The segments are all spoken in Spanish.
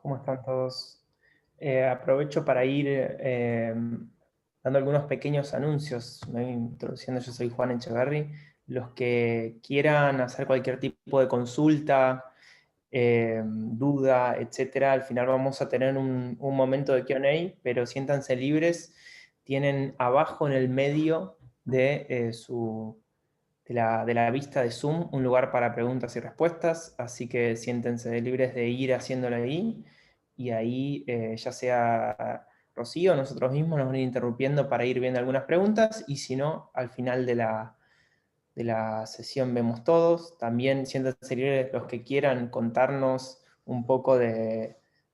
¿Cómo están todos? Aprovecho para ir dando algunos pequeños anuncios. Me voy introduciendo, yo soy Juan Echeverry. Los que quieran hacer cualquier tipo de consulta, duda, etcétera, al final vamos a tener un momento de Q&A, pero siéntanse libres. Tienen abajo en el medio de la vista de Zoom un lugar para preguntas y respuestas, así que siéntense libres de ir haciéndolo ahí, y ahí ya sea Rocío o nosotros mismos nos van a ir interrumpiendo para ir viendo algunas preguntas, y si no, al final de la sesión vemos todos. También siéntense libres los que quieran contarnos un poco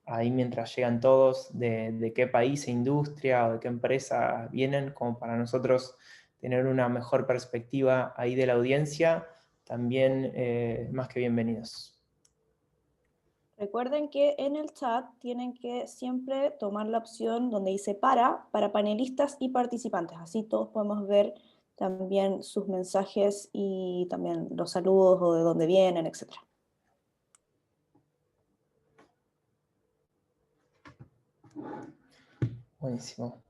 ahí mientras llegan todos, de qué país e industria o de qué empresa vienen, como para nosotros tener una mejor perspectiva ahí de la audiencia. También más que bienvenidos. Recuerden que en el chat tienen que siempre tomar la opción donde dice para panelistas y participantes. Así todos podemos ver también sus mensajes y también los saludos o de dónde vienen, etc. Buenísimo.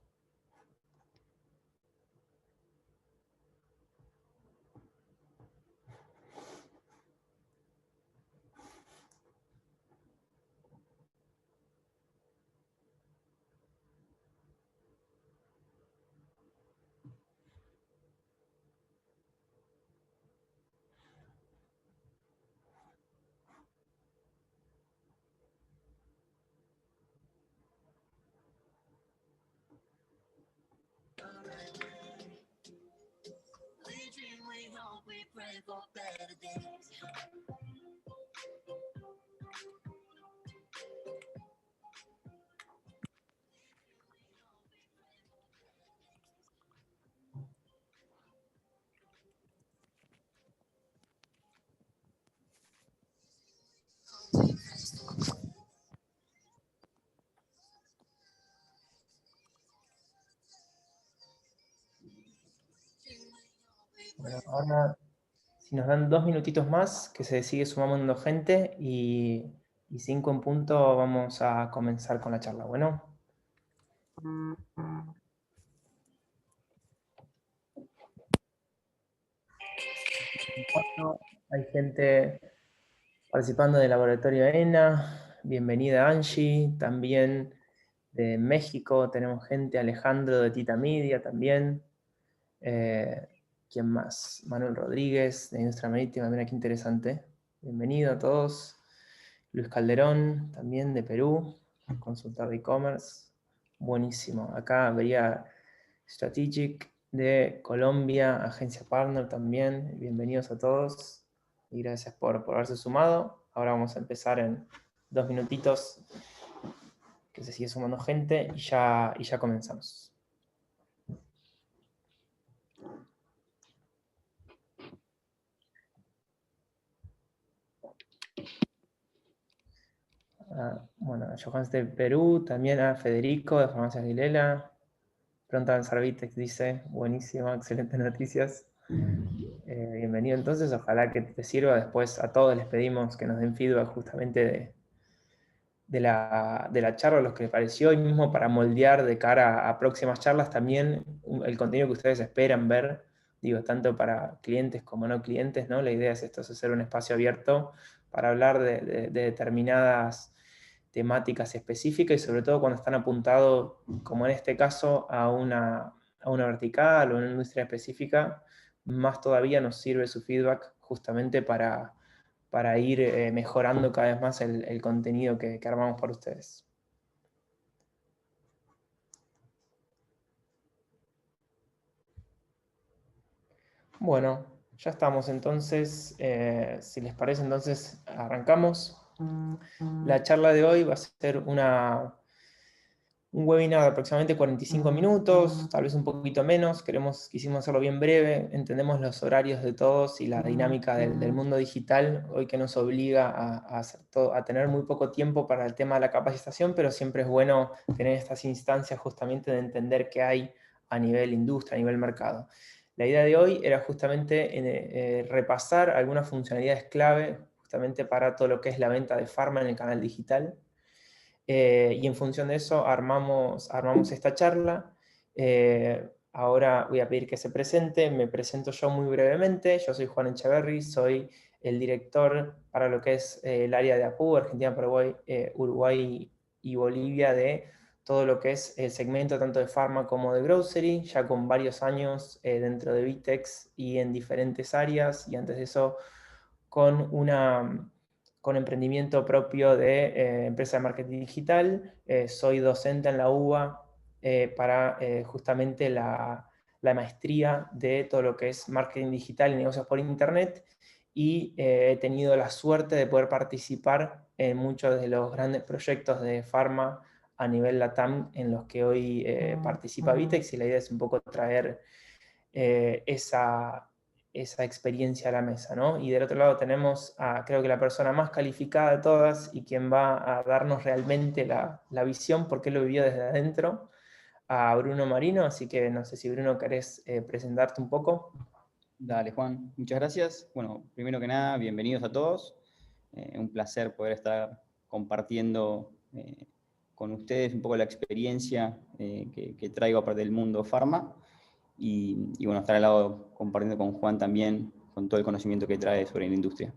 Bueno, ahora, si nos dan 2 minutitos más, que se sigue sumando gente, y 5 en punto vamos a comenzar con la charla. Bueno. Hay gente participando del laboratorio ENA. Bienvenida Angie. También de México tenemos gente, Alejandro de Tita Media también. ¿Quién más? Manuel Rodríguez de Industria Marítima, mira qué interesante. Bienvenido a todos. Luis Calderón, también de Perú, consultor de e-commerce. Buenísimo. Acá vería Strategic de Colombia, Agencia Partner también. Bienvenidos a todos y gracias por haberse sumado. Ahora vamos a empezar en 2 minutitos, que se sigue sumando gente, y ya comenzamos. Bueno, a Johannes de Perú, también a Federico de Farmacias Vilela. Pronto en Servitex dice, buenísimo, excelentes noticias. Bienvenido entonces, ojalá que te sirva. Después a todos les pedimos que nos den feedback justamente de la charla, los que les pareció, y mismo para moldear de cara a próximas charlas también el contenido que ustedes esperan ver, digo, tanto para clientes como no clientes, ¿no? La idea es esto, es hacer un espacio abierto para hablar de determinadas temáticas específicas, y sobre todo cuando están apuntados, como en este caso, a una vertical o a una industria específica, más todavía nos sirve su feedback justamente para ir mejorando cada vez más el contenido que armamos para ustedes. Bueno, ya estamos entonces. Si les parece, entonces arrancamos. La charla de hoy va a ser un webinar de aproximadamente 45 minutos, tal vez un poquito menos. Quisimos hacerlo bien breve. Entendemos los horarios de todos y la dinámica del mundo digital hoy, que nos obliga a tener muy poco tiempo para el tema de la capacitación, pero siempre es bueno tener estas instancias justamente de entender qué hay a nivel industria, a nivel mercado. La idea de hoy era justamente repasar algunas funcionalidades clave justamente para todo lo que es la venta de pharma en el canal digital. y en función de eso armamos esta charla. Ahora voy a pedir que se presente. Me presento yo muy brevemente. Yo soy Juan Echeverry, soy el director para lo que es el área de APU, Argentina, Paraguay, Uruguay y Bolivia, de todo lo que es el segmento tanto de pharma como de grocery, ya con varios años dentro de Vitex y en diferentes áreas, y antes de eso con con emprendimiento propio de empresa de marketing digital. Soy docente en la UBA para justamente la maestría de todo lo que es marketing digital y negocios por internet, y he tenido la suerte de poder participar en muchos de los grandes proyectos de pharma a nivel LATAM en los que hoy participa Vitex, y la idea es un poco traer esa experiencia a la mesa, ¿no? Y del otro lado tenemos a, creo que la persona más calificada de todas y quien va a darnos realmente la visión, porque lo vivió desde adentro, a Bruno Marino. Así que no sé si, Bruno, querés presentarte un poco. Dale, Juan, muchas gracias. Bueno, primero que nada, bienvenidos a todos. Un placer poder estar compartiendo con ustedes un poco la experiencia que traigo aparte del mundo farma. Y bueno, estar al lado compartiendo con Juan también, con todo el conocimiento que trae sobre la industria.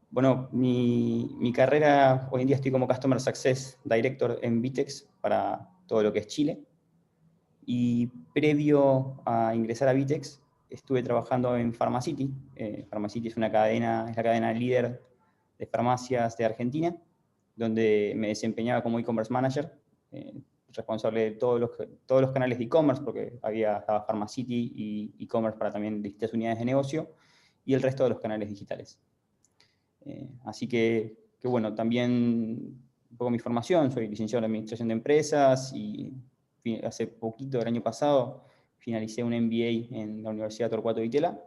Bueno, mi carrera, hoy en día estoy como Customer Success Director en Vitex para todo lo que es Chile. Y previo a ingresar a Vitex, estuve trabajando en Pharmacity. Pharmacity es la cadena líder de farmacias de Argentina, donde me desempeñaba como e-commerce manager, responsable de todos los canales de e-commerce, porque estaba Pharmacity y e-commerce para también distintas unidades de negocio, y el resto de los canales digitales. Así que bueno, también un poco mi formación, soy licenciado en Administración de Empresas y hace poquito, el año pasado, finalicé un MBA en la Universidad Torcuato Di Tella.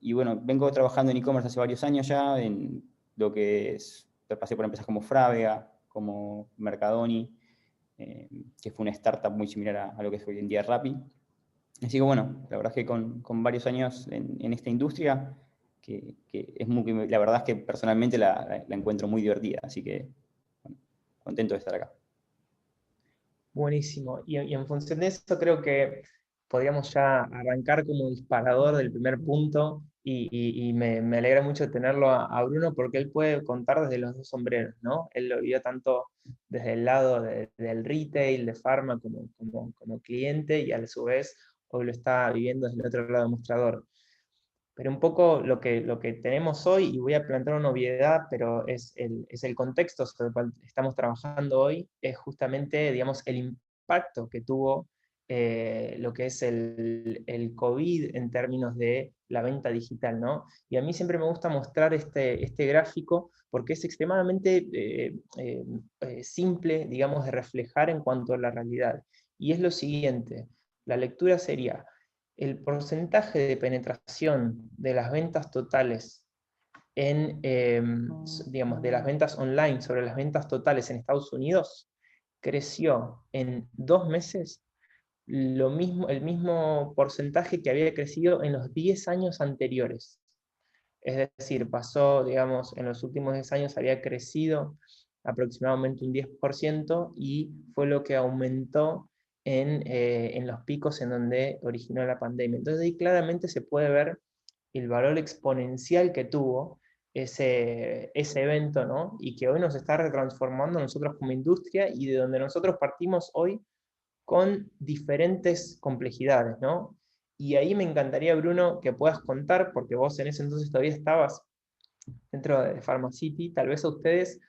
Y bueno, vengo trabajando en e-commerce hace varios años ya, en lo que es, pasé por empresas como Frávega, como Mercadoni, que fue una startup muy similar a lo que es hoy en día Rappi. Así que bueno, la verdad es que con varios años en esta industria, que la verdad es que personalmente la encuentro muy divertida, así que bueno, contento de estar acá. Buenísimo. Y en función de eso creo que podríamos ya arrancar como disparador del primer punto, y me alegra mucho tenerlo a Bruno, porque él puede contar desde los dos sombreros, ¿no? Él lo vio tanto desde el lado del retail, de pharma, como cliente, y a su vez hoy lo está viviendo desde el otro lado del mostrador. Pero un poco lo que tenemos hoy, y voy a plantear una obviedad, pero es el contexto sobre el cual estamos trabajando hoy, es justamente, digamos, el impacto que tuvo lo que es el COVID en términos de la venta digital, ¿no? Y a mí siempre me gusta mostrar este gráfico porque es extremadamente simple, digamos, de reflejar en cuanto a la realidad. Y es lo siguiente: la lectura sería el porcentaje de penetración de las ventas totales digamos, de las ventas online sobre las ventas totales en Estados Unidos, creció en 2 meses el mismo porcentaje que había crecido en los 10 años anteriores. Es decir, pasó, digamos, en los últimos 10 años había crecido aproximadamente un 10%, y fue lo que aumentó en los picos en donde originó la pandemia. Entonces ahí claramente se puede ver el valor exponencial que tuvo ese evento, ¿no? Y que hoy nos está retransformando nosotros como industria, y de donde nosotros partimos hoy con diferentes complejidades, ¿no? Y ahí me encantaría, Bruno, que puedas contar, porque vos en ese entonces todavía estabas dentro de Pharmacity, tal vez a ustedes,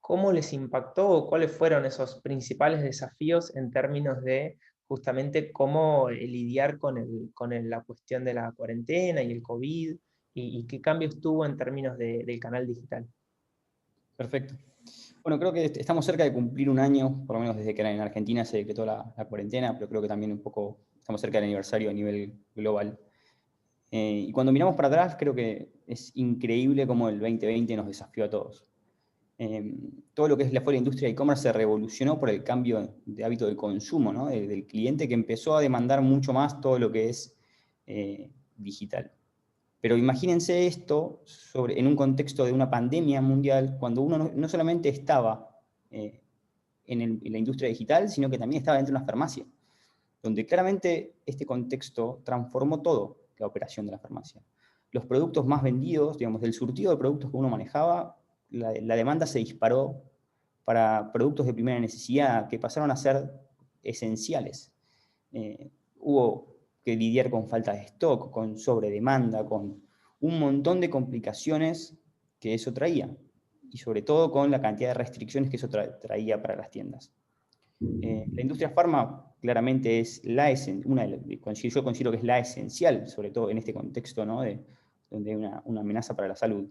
¿cómo les impactó o cuáles fueron esos principales desafíos en términos de justamente cómo lidiar la cuestión de la cuarentena y el COVID, y qué cambios tuvo en términos del canal digital? Perfecto. Bueno, creo que estamos cerca de cumplir un año, por lo menos desde que en Argentina se decretó la cuarentena, pero creo que también un poco estamos cerca del aniversario a nivel global. Y cuando miramos para atrás, creo que es increíble cómo el 2020 nos desafió a todos. Todo lo que es la industria de e-commerce se revolucionó por el cambio de hábito de consumo, ¿no? Del cliente, que empezó a demandar mucho más todo lo que es digital. Pero imagínense esto en un contexto de una pandemia mundial, cuando uno no solamente estaba en la industria digital, sino que también estaba dentro de una farmacia, donde claramente este contexto transformó todo la operación de la farmacia. Los productos más vendidos, digamos, del surtido de productos que uno manejaba, la demanda se disparó para productos de primera necesidad que pasaron a ser esenciales. Hubo que lidiar con falta de stock, con sobredemanda, con un montón de complicaciones que eso traía, y sobre todo con la cantidad de restricciones que eso traía para las tiendas. La industria farma claramente es yo considero que es la esencial, sobre todo en este contexto, ¿no? Donde hay una amenaza para la salud.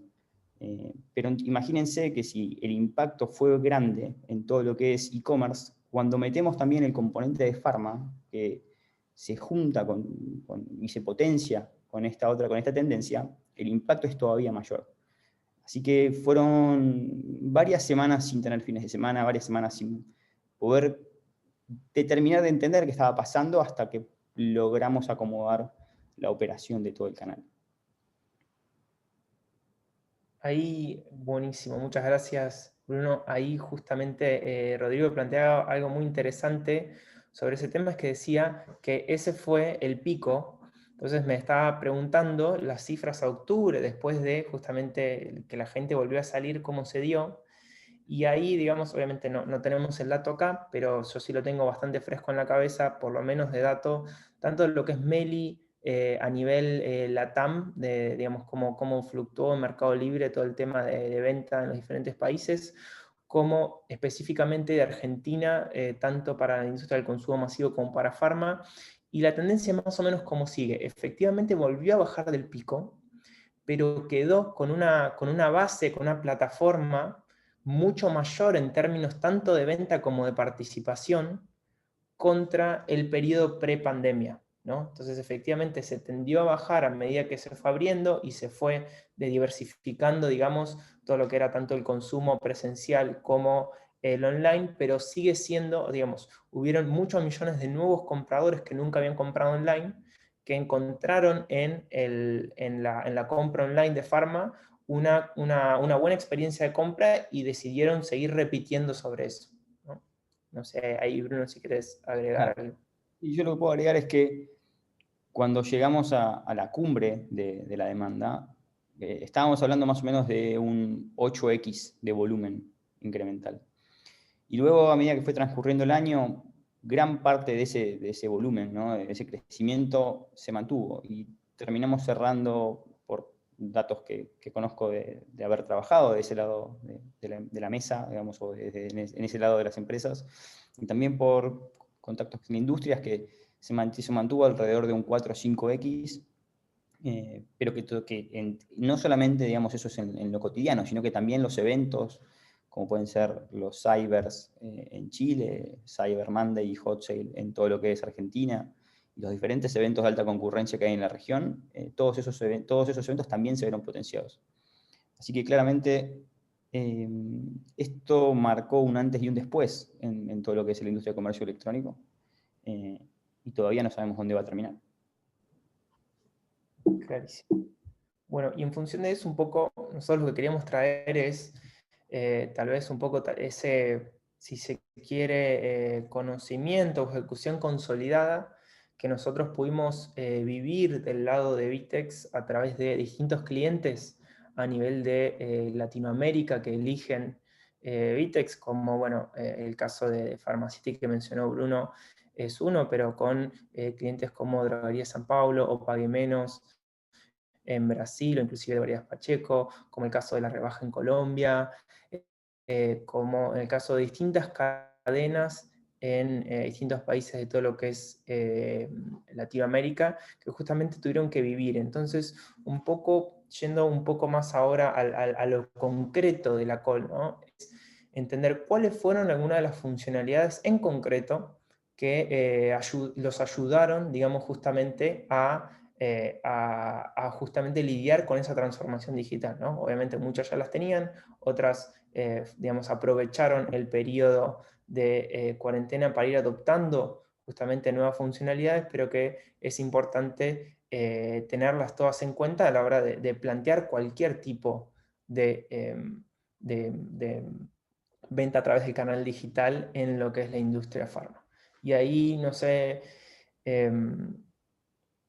Pero imagínense que si el impacto fue grande en todo lo que es e-commerce, cuando metemos también el componente de farma, que se junta y se potencia con esta tendencia, el impacto es todavía mayor. Así que fueron varias semanas sin tener fines de semana, varias semanas sin poder terminar de entender qué estaba pasando hasta que logramos acomodar la operación de todo el canal. Ahí, buenísimo, muchas gracias, Bruno. Ahí justamente Rodrigo planteaba algo muy interesante sobre ese tema, es que decía que ese fue el pico. Entonces me estaba preguntando las cifras a octubre, después de justamente que la gente volvió a salir, cómo se dio. Y ahí, digamos, obviamente no tenemos el dato acá, pero yo sí lo tengo bastante fresco en la cabeza, por lo menos de dato, tanto de lo que es Meli a nivel LATAM, de, digamos, cómo fluctuó en Mercado Libre todo el tema de venta en los diferentes países, como específicamente de Argentina, tanto para la industria del consumo masivo como para farma, y la tendencia más o menos como sigue. Efectivamente volvió a bajar del pico, pero quedó con una base, con una plataforma mucho mayor en términos tanto de venta como de participación contra el periodo pre-pandemia, ¿no? Entonces, efectivamente, se tendió a bajar a medida que se fue abriendo y se fue diversificando, digamos, todo lo que era tanto el consumo presencial como el online, pero sigue siendo, digamos, hubieron muchos millones de nuevos compradores que nunca habían comprado online, que encontraron en la compra online de Pharma una buena experiencia de compra y decidieron seguir repitiendo sobre eso, ¿no? No sé, ahí Bruno, si querés agregar algo. Y yo lo que puedo agregar es que cuando llegamos a la cumbre de la demanda, estábamos hablando más o menos de un 8x de volumen incremental. Y luego, a medida que fue transcurriendo el año, gran parte de ese volumen, ¿no? De ese crecimiento, se mantuvo. Y terminamos cerrando, por datos que conozco de haber trabajado de ese lado de la mesa, digamos, o en ese lado de las empresas, y también por contactos con industrias, que se mantuvo alrededor de un 4 o 5x, pero no solamente, digamos, eso es en lo cotidiano, sino que también los eventos, como pueden ser los Cybers en Chile, Cyber Monday y Hot Sale en todo lo que es Argentina, y los diferentes eventos de alta concurrencia que hay en la región, todos esos eventos también se vieron potenciados. Así que claramente esto marcó un antes y un después en todo lo que es la industria de comercio electrónico, y todavía no sabemos dónde va a terminar. Clarísimo. Bueno, y en función de eso, un poco, nosotros lo que queríamos traer es tal vez un poco ese, si se quiere, conocimiento o ejecución consolidada que nosotros pudimos vivir del lado de Vitex a través de distintos clientes a nivel de Latinoamérica que eligen Vitex, como bueno, el caso de Pharmacity que mencionó Bruno es uno, pero con clientes como Droguería San Pablo o Pague Menos en Brasil, o inclusive de Variedades Pacheco, como el caso de la rebaja en Colombia, como en el caso de distintas cadenas en distintos países de todo lo que es Latinoamérica, que justamente tuvieron que vivir. Entonces, un poco, yendo un poco más ahora a lo concreto de la call, ¿no? Es entender cuáles fueron algunas de las funcionalidades en concreto que los ayudaron, digamos, justamente a justamente lidiar con esa transformación digital, ¿no? Obviamente muchas ya las tenían, otras, digamos, aprovecharon el periodo de cuarentena para ir adoptando justamente nuevas funcionalidades, pero que es importante tenerlas todas en cuenta a la hora de plantear cualquier tipo de venta a través del canal digital en lo que es la industria farma. Y ahí, no sé,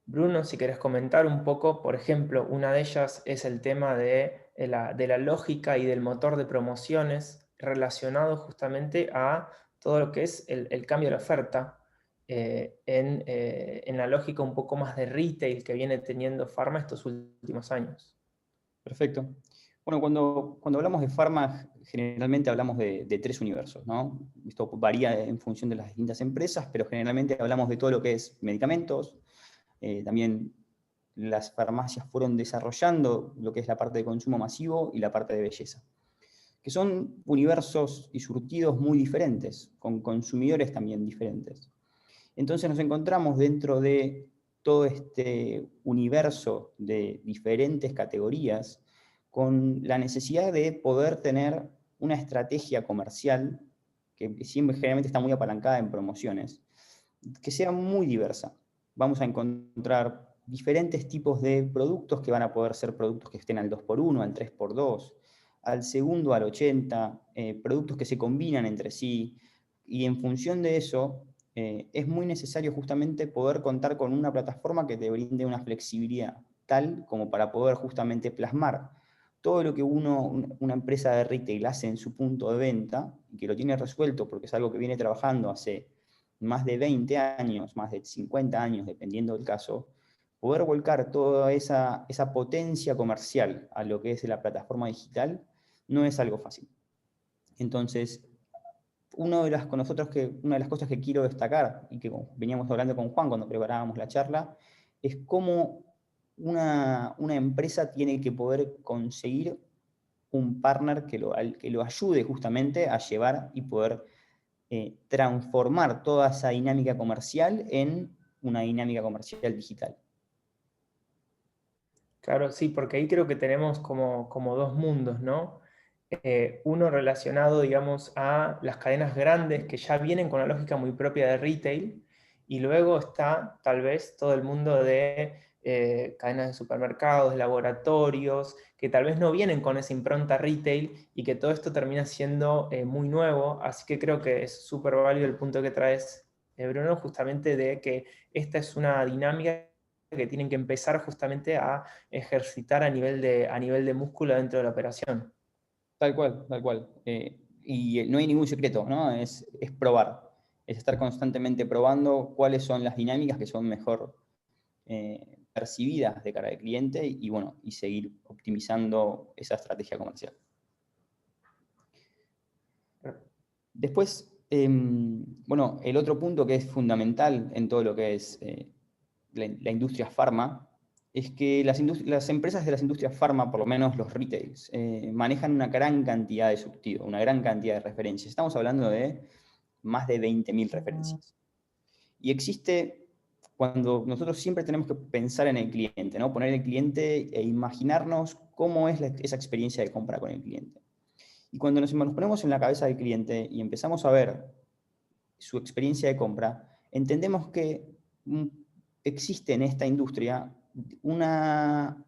Bruno, si querés comentar un poco, por ejemplo, una de ellas es el tema de la lógica y del motor de promociones relacionado justamente a todo lo que es el cambio de la oferta en la lógica un poco más de retail que viene teniendo Pharma estos últimos años. Perfecto. Bueno, cuando hablamos de farma, generalmente hablamos de tres universos, ¿no? Esto varía en función de las distintas empresas, pero generalmente hablamos de todo lo que es medicamentos. También las farmacias fueron desarrollando lo que es la parte de consumo masivo y la parte de belleza, que son universos y surtidos muy diferentes, con consumidores también diferentes. Entonces nos encontramos dentro de todo este universo de diferentes categorías con la necesidad de poder tener una estrategia comercial que siempre generalmente está muy apalancada en promociones, que sea muy diversa. Vamos a encontrar diferentes tipos de productos que van a poder ser productos que estén al 2x1, al 3x2, al segundo al 80, productos que se combinan entre sí, y en función de eso es muy necesario justamente poder contar con una plataforma que te brinde una flexibilidad tal como para poder justamente plasmar todo lo que una empresa de retail hace en su punto de venta, y que lo tiene resuelto porque es algo que viene trabajando hace más de 20 años, más de 50 años, dependiendo del caso, poder volcar toda esa potencia comercial a lo que es la plataforma digital no es algo fácil. Entonces, una de las cosas que quiero destacar, y que veníamos hablando con Juan cuando preparábamos la charla, es cómo una empresa tiene que poder conseguir un partner que lo ayude justamente a llevar y poder transformar toda esa dinámica comercial en una dinámica comercial digital. Claro, sí, porque ahí creo que tenemos como dos mundos, ¿no? Uno relacionado, digamos, a las cadenas grandes que ya vienen con una lógica muy propia de retail, y luego está tal vez todo el mundo de cadenas de supermercados, laboratorios, que tal vez no vienen con esa impronta retail y que todo esto termina siendo muy nuevo, así que creo que es súper válido el punto que traes, Bruno, justamente de que esta es una dinámica que tienen que empezar justamente a ejercitar a nivel de músculo dentro de la operación. Tal cual, tal cual. Y no hay ningún secreto, ¿no? Es probar. Es estar constantemente probando cuáles son las dinámicas que son mejor percibidas de cara al cliente y, bueno, y seguir optimizando esa estrategia comercial. Después, bueno, el otro punto que es fundamental en todo lo que es la industria farma es que las empresas de las industrias farma, por lo menos los retails, manejan una gran cantidad de surtido, una gran cantidad de referencias. Estamos hablando de más de 20.000 referencias. Y existe, cuando nosotros siempre tenemos que pensar en el cliente, ¿no? Poner el cliente e imaginarnos cómo es esa experiencia de compra con el cliente. Y cuando nos ponemos en la cabeza del cliente y empezamos a ver su experiencia de compra, entendemos que existe en esta industria una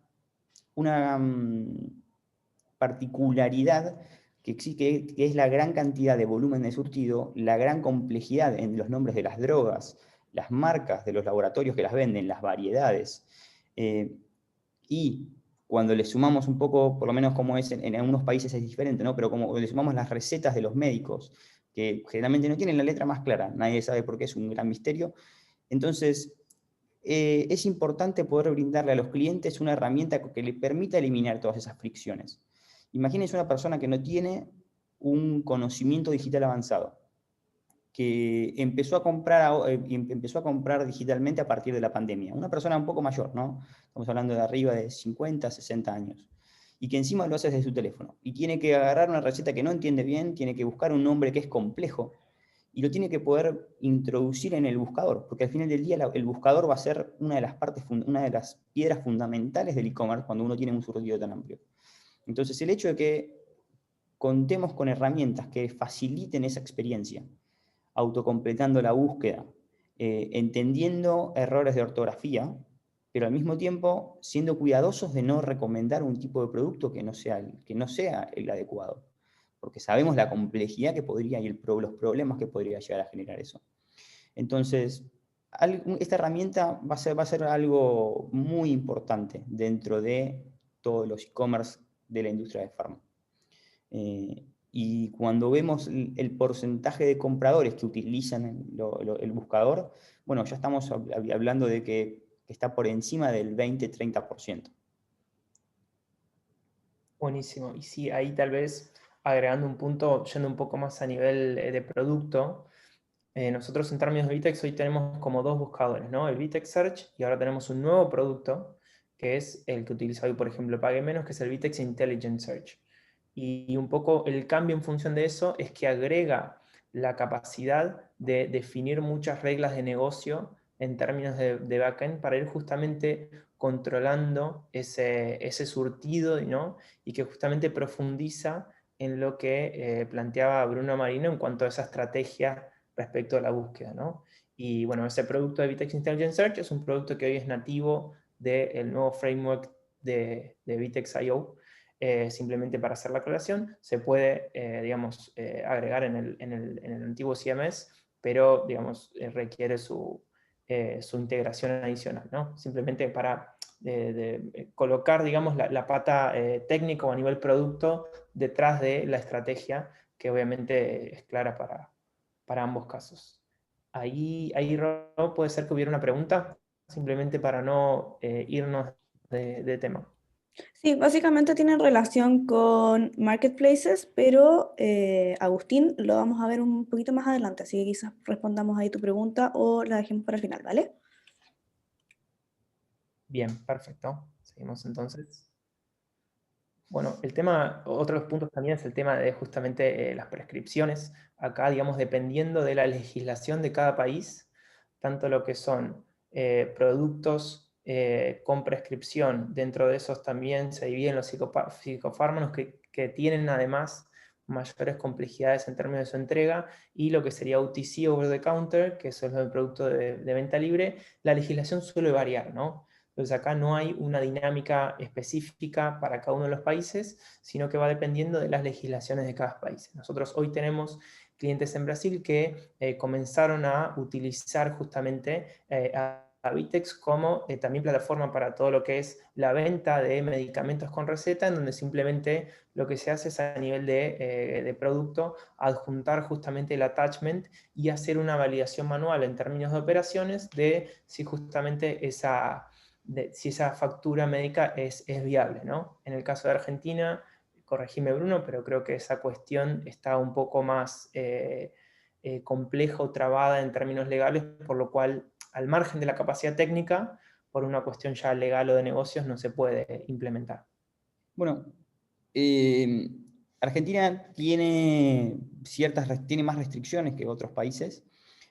particularidad que es la gran cantidad de volumen de surtido, la gran complejidad en los nombres de las drogas, las marcas de los laboratorios que las venden, las variedades. Y cuando le sumamos un poco, por lo menos como es en algunos países es diferente, ¿no? Pero como le sumamos las recetas de los médicos, que generalmente no tienen la letra más clara, nadie sabe por qué, es un gran misterio. Entonces, es importante poder brindarle a los clientes una herramienta que le permita eliminar todas esas fricciones. Imagínense una persona que no tiene un conocimiento digital avanzado, que empezó a comprar digitalmente a partir de la pandemia. Una persona un poco mayor, ¿no? Estamos hablando de arriba de 50, 60 años. Y que encima lo hace desde su teléfono. Y tiene que agarrar una receta que no entiende bien, tiene que buscar un nombre que es complejo, y lo tiene que poder introducir en el buscador, porque al final del día el buscador va a ser una de las piedras fundamentales del e-commerce cuando uno tiene un surtido tan amplio. Entonces, el hecho de que contemos con herramientas que faciliten esa experiencia, autocompletando la búsqueda, entendiendo errores de ortografía, pero al mismo tiempo siendo cuidadosos de no recomendar un tipo de producto que no sea el adecuado. porque sabemos la complejidad que podría y los problemas que podría llegar a generar eso. Entonces, esta herramienta va a ser algo muy importante dentro de todos los e-commerce de la industria de farma. Y cuando vemos el porcentaje de compradores que utilizan el buscador, bueno, ya estamos hablando de que está por encima del 20-30%. Buenísimo. Y sí, ahí tal vez agregando un punto, yendo un poco más a nivel de producto, nosotros en términos de Vitex hoy tenemos como dos buscadores, ¿no? El Vitex Search, y ahora tenemos un nuevo producto, que es el que utiliza hoy, por ejemplo, Pague Menos, que es el Vitex Intelligent Search. Y un poco el cambio en función de eso es que agrega la capacidad de definir muchas reglas de negocio en términos de backend para ir justamente controlando ese surtido, ¿no? Y que justamente profundiza en lo que planteaba Bruno Marino en cuanto a esa estrategia respecto a la búsqueda, ¿no? Y bueno, ese producto de Vitex Intelligent Search es un producto que hoy es nativo del nuevo framework de Vitex.io. Simplemente para hacer la aclaración, se puede, digamos, agregar en el antiguo CMS, pero, digamos, requiere su integración adicional, ¿no? Simplemente para colocar, digamos, la pata técnica o a nivel producto detrás de la estrategia, que obviamente es clara para ambos casos. Ahí Ro, puede ser que hubiera una pregunta, simplemente para no irnos de tema. Sí, básicamente tienen relación con marketplaces, pero Agustín lo vamos a ver un poquito más adelante, así que quizás respondamos ahí tu pregunta o la dejemos para el final, ¿vale? Bien, perfecto. Seguimos entonces. Bueno, el tema, otro de los puntos también es el tema de justamente las prescripciones. Acá, digamos, dependiendo de la legislación de cada país, tanto lo que son productos con prescripción, dentro de esos también se dividen los psicofármacos que tienen además mayores complejidades en términos de su entrega, y lo que sería OTC, over the counter, que eso es el producto de venta libre. La legislación suele variar, ¿no? Entonces acá no hay una dinámica específica para cada uno de los países, sino que va dependiendo de las legislaciones de cada país. Nosotros hoy tenemos clientes en Brasil que comenzaron a utilizar justamente a Vitex como también plataforma para todo lo que es la venta de medicamentos con receta, en donde simplemente lo que se hace es a nivel de producto adjuntar justamente el attachment y hacer una validación manual en términos de operaciones de si justamente si esa factura médica es viable, ¿no? En el caso de Argentina, corregime Bruno, pero creo que esa cuestión está un poco más compleja o trabada en términos legales, por lo cual, al margen de la capacidad técnica, por una cuestión ya legal o de negocios, no se puede implementar. Bueno, Argentina tiene tiene más restricciones que otros países,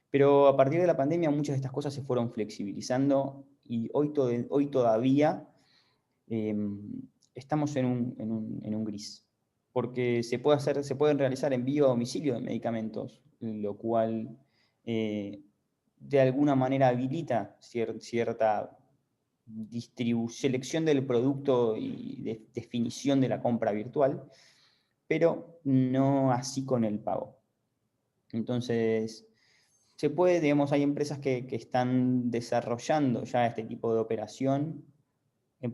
pero a partir de la pandemia muchas de estas cosas se fueron flexibilizando y hoy todavía estamos en un gris, porque se pueden realizar envío a domicilio de medicamentos, lo cual de alguna manera habilita cierta selección del producto y definición de la compra virtual, pero no así con el pago. Entonces, se puede, digamos, hay empresas que están desarrollando ya este tipo de operación,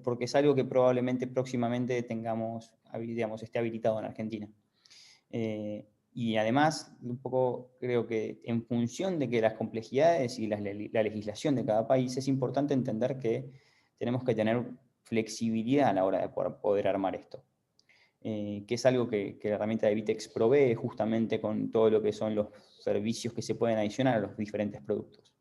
porque es algo que probablemente próximamente tengamos, digamos, esté habilitado en Argentina. Y además, un poco creo que en función de que las complejidades y la legislación de cada país, es importante entender que tenemos que tener flexibilidad a la hora de poder armar esto. Que es algo que la herramienta de Vitex provee justamente con todo lo que son los servicios que se pueden adicionar a los diferentes productos.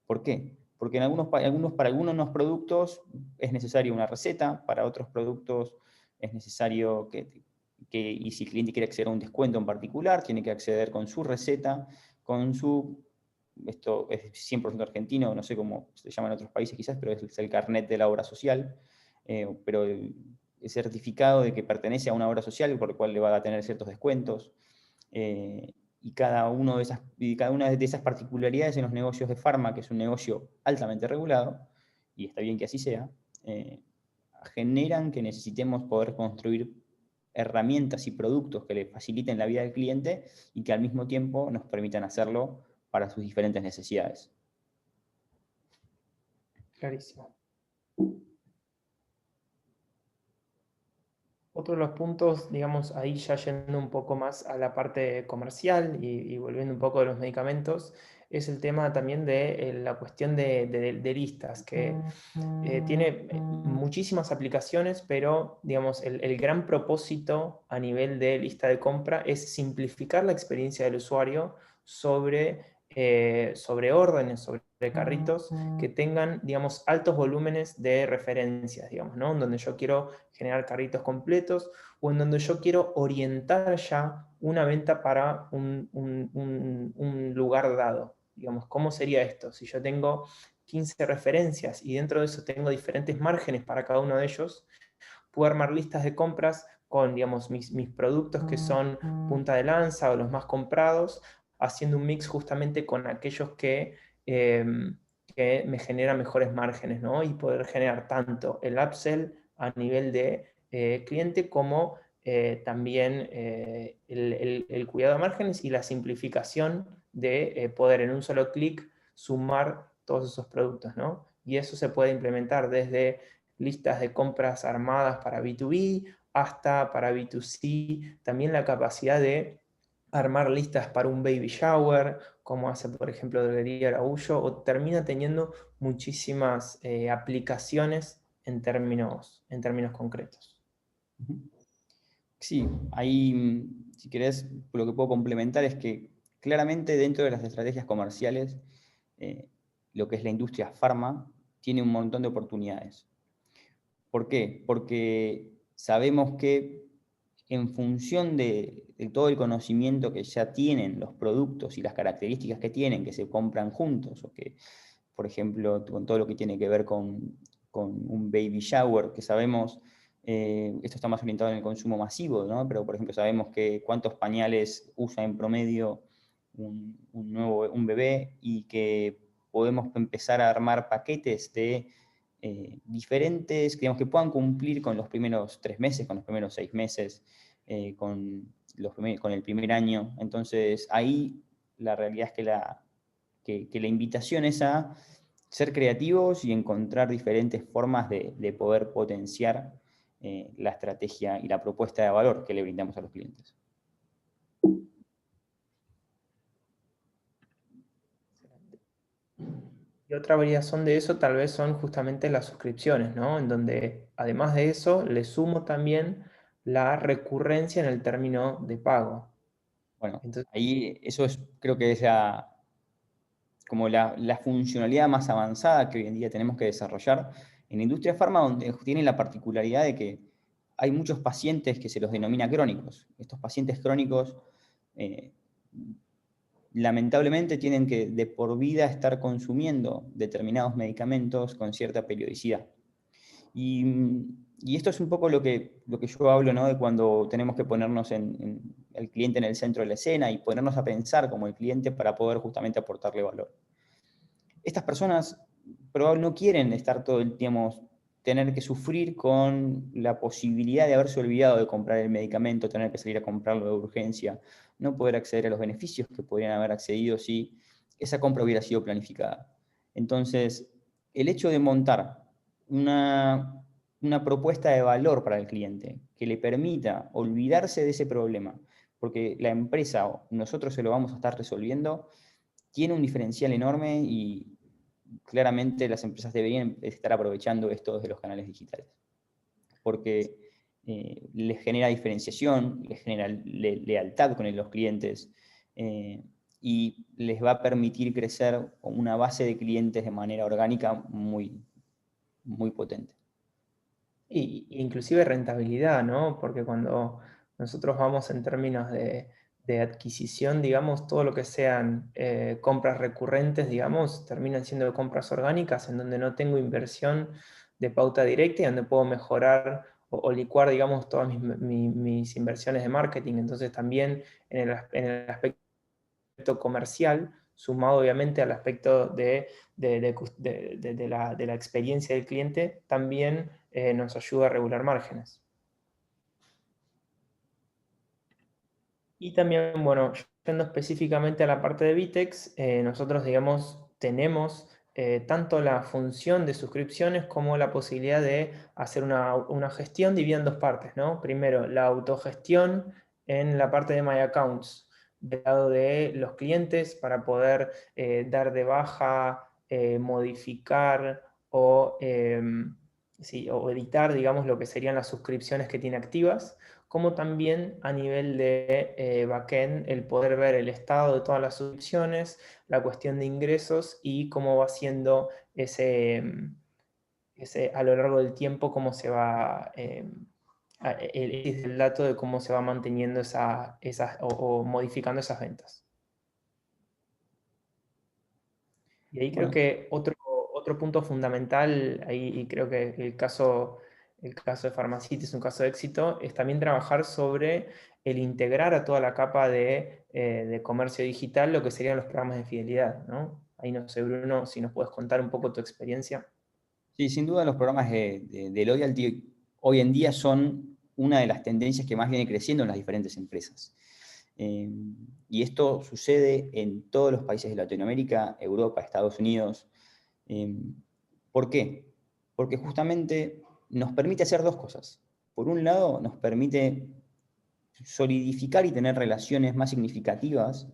¿Por qué? Porque para algunos productos es necesaria una receta, para otros productos es necesario y si el cliente quiere acceder a un descuento en particular, tiene que acceder con su receta, esto es 100% argentino, no sé cómo se llama en otros países quizás, pero es el carnet de la obra social, pero el certificado de que pertenece a una obra social, por el cual le va a tener ciertos descuentos. Y cada una de esas particularidades en los negocios de farma, que es un negocio altamente regulado, y está bien que así sea, generan que necesitemos poder construir herramientas y productos que le faciliten la vida del cliente y que al mismo tiempo nos permitan hacerlo para sus diferentes necesidades. Clarísimo. Otro de los puntos, digamos, ahí ya yendo un poco más a la parte comercial y volviendo un poco de los medicamentos, es el tema también de la cuestión de listas, que tiene muchísimas aplicaciones, pero digamos, el gran propósito a nivel de lista de compra es simplificar la experiencia del usuario sobre órdenes, sobre carritos que tengan, digamos, altos volúmenes de referencias, digamos, ¿no? En donde yo quiero generar carritos completos o en donde yo quiero orientar ya una venta para un lugar dado. Digamos, ¿cómo sería esto? Si yo tengo 15 referencias y dentro de eso tengo diferentes márgenes para cada uno de ellos, puedo armar listas de compras con, digamos, mis productos que son punta de lanza o los más comprados, haciendo un mix justamente con aquellos que me generan mejores márgenes, ¿no? Y poder generar tanto el upsell a nivel de cliente como también el cuidado de márgenes y la simplificación de poder en un solo clic sumar todos esos productos, ¿no? Y eso se puede implementar desde listas de compras armadas para B2B hasta para B2C, también la capacidad de armar listas para un baby shower, como hace por ejemplo Droguería Araújo, o termina teniendo muchísimas aplicaciones en términos concretos. Sí, ahí, si querés, lo que puedo complementar es que claramente dentro de las estrategias comerciales, lo que es la industria farma tiene un montón de oportunidades. ¿Por qué? Porque sabemos que en función de todo el conocimiento que ya tienen los productos y las características que tienen, que se compran juntos, o que, por ejemplo, con todo lo que tiene que ver con un baby shower, que sabemos, esto está más orientado en el consumo masivo, ¿no? Pero, por ejemplo, sabemos que cuántos pañales usa en promedio un bebé y que podemos empezar a armar paquetes de diferentes, digamos, que puedan cumplir con los primeros 3 meses, con los primeros 6 meses, con el primer año. Entonces, ahí la realidad es que la invitación es a ser creativos y encontrar diferentes formas de poder potenciar la estrategia y la propuesta de valor que le brindamos a los clientes. Y otra variación de eso tal vez son justamente las suscripciones, ¿no? En donde además de eso le sumo también la recurrencia en el término de pago. Bueno, Entonces, ahí eso es, creo que es como la funcionalidad más avanzada que hoy en día tenemos que desarrollar en la industria farma, donde tiene la particularidad de que hay muchos pacientes que se los denomina crónicos. Estos pacientes crónicos lamentablemente tienen que de por vida estar consumiendo determinados medicamentos con cierta periodicidad. Y esto es un poco lo que yo hablo, ¿no? De cuando tenemos que ponernos el cliente en el centro de la escena y ponernos a pensar como el cliente para poder justamente aportarle valor. Estas personas probablemente no quieren estar todo el tiempo, tener que sufrir con la posibilidad de haberse olvidado de comprar el medicamento, tener que salir a comprarlo de urgencia, no poder acceder a los beneficios que podrían haber accedido si esa compra hubiera sido planificada. Entonces, el hecho de montar una propuesta de valor para el cliente que le permita olvidarse de ese problema, porque la empresa o nosotros se lo vamos a estar resolviendo, tiene un diferencial enorme y claramente las empresas deberían estar aprovechando esto desde los canales digitales. Porque les genera diferenciación, les genera lealtad con los clientes y les va a permitir crecer una base de clientes de manera orgánica muy, muy potente. y inclusive rentabilidad, ¿no? Porque cuando nosotros vamos en términos de adquisición, digamos, todo lo que sean compras recurrentes, digamos, terminan siendo compras orgánicas en donde no tengo inversión de pauta directa y donde puedo mejorar o licuar, digamos, todas mis inversiones de marketing. Entonces también en el aspecto comercial, sumado obviamente al aspecto de la experiencia del cliente, también nos ayuda a regular márgenes. Y también, bueno, yendo específicamente a la parte de Vitex, nosotros, digamos, tenemos tanto la función de suscripciones como la posibilidad de hacer una gestión dividida en dos partes, ¿no? Primero, la autogestión en la parte de My Accounts, del lado de los clientes, para poder dar de baja, modificar o, sí, o editar, digamos, lo que serían las suscripciones que tiene activas, como también a nivel de backend, el poder ver el estado de todas las suscripciones, la cuestión de ingresos y cómo va siendo a lo largo del tiempo, cómo se va, el dato de cómo se va manteniendo o modificando esas ventas. Y ahí creo Bueno, que otro punto fundamental, ahí, y creo que el caso de Pharmacity es un caso de éxito, es también trabajar sobre el integrar a toda la capa de comercio digital lo que serían los programas de fidelidad, ¿no? Ahí no sé, Bruno, si nos puedes contar un poco tu experiencia. sí, sin duda los programas de loyalty hoy en día son una de las tendencias que más viene creciendo en las diferentes empresas. Y esto sucede en todos los países de Latinoamérica, Europa, Estados Unidos. ¿Por qué? Porque justamente nos permite hacer dos cosas. Por un lado, nos permite solidificar y tener relaciones más significativas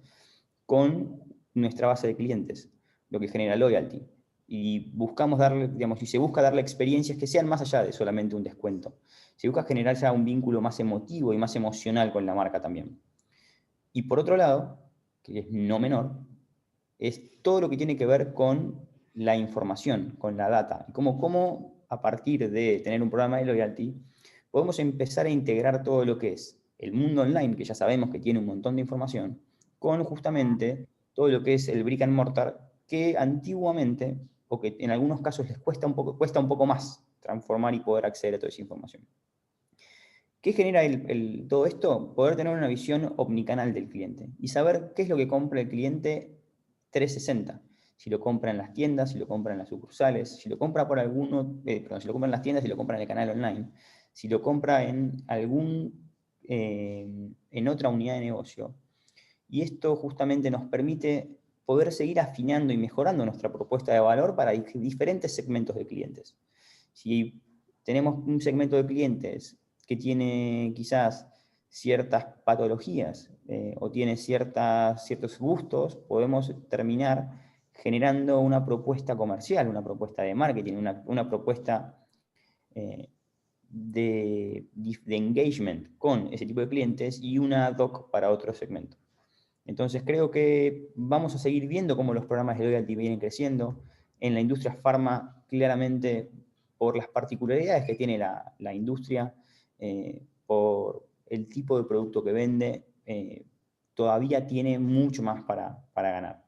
con nuestra base de clientes, lo que genera loyalty. Y buscamos darle, digamos, y se busca darle experiencias que sean más allá de solamente un descuento. Se busca generar ya un vínculo más emotivo y más emocional con la marca también. Y por otro lado, que es no menor, es todo lo que tiene que ver con la información, con la data. Y cómo a partir de tener un programa de loyalty, podemos empezar a integrar todo lo que es el mundo online, que ya sabemos que tiene un montón de información, con justamente todo lo que es el brick and mortar, que antiguamente, o que en algunos casos les cuesta un poco más transformar y poder acceder a toda esa información. ¿Qué genera todo esto? Poder tener una visión omnicanal del cliente y saber qué es lo que compra el cliente 360. Si lo compra en las tiendas, si lo compra en las sucursales, si lo compra por si lo compra en las tiendas, si lo compra en el canal online, si lo compra en en otra unidad de negocio. Y esto justamente nos permite poder seguir afinando y mejorando nuestra propuesta de valor para diferentes segmentos de clientes. Si tenemos un segmento de clientes que tiene quizás ciertas patologías o tiene ciertos gustos, podemos terminar generando una propuesta comercial, una propuesta de marketing, una propuesta de engagement con ese tipo de clientes y una ad hoc para otro segmento. Entonces creo que vamos a seguir viendo cómo los programas de loyalty vienen creciendo. En la industria pharma, claramente, por las particularidades que tiene la industria, por el tipo de producto que vende, todavía tiene mucho más para ganar.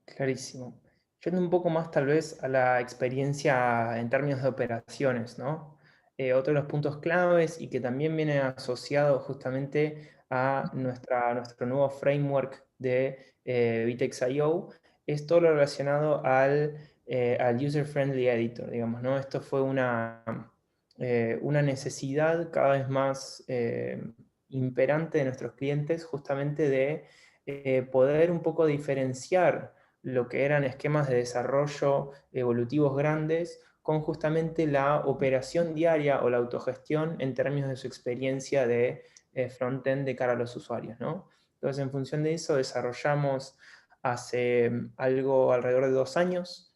Clarísimo. Yendo un poco más tal vez a la experiencia en términos de operaciones, ¿no? Otro de los puntos claves y que también viene asociado justamente a nuestro nuevo framework de Vitex.io es todo lo relacionado al User Friendly Editor, digamos, ¿no? Esto fue una necesidad cada vez más imperante de nuestros clientes justamente de poder un poco diferenciar lo que eran esquemas de desarrollo evolutivos grandes con justamente la operación diaria o la autogestión en términos de su experiencia de frontend de cara a los usuarios, ¿no? Entonces, en función de eso, desarrollamos hace algo alrededor de 2 años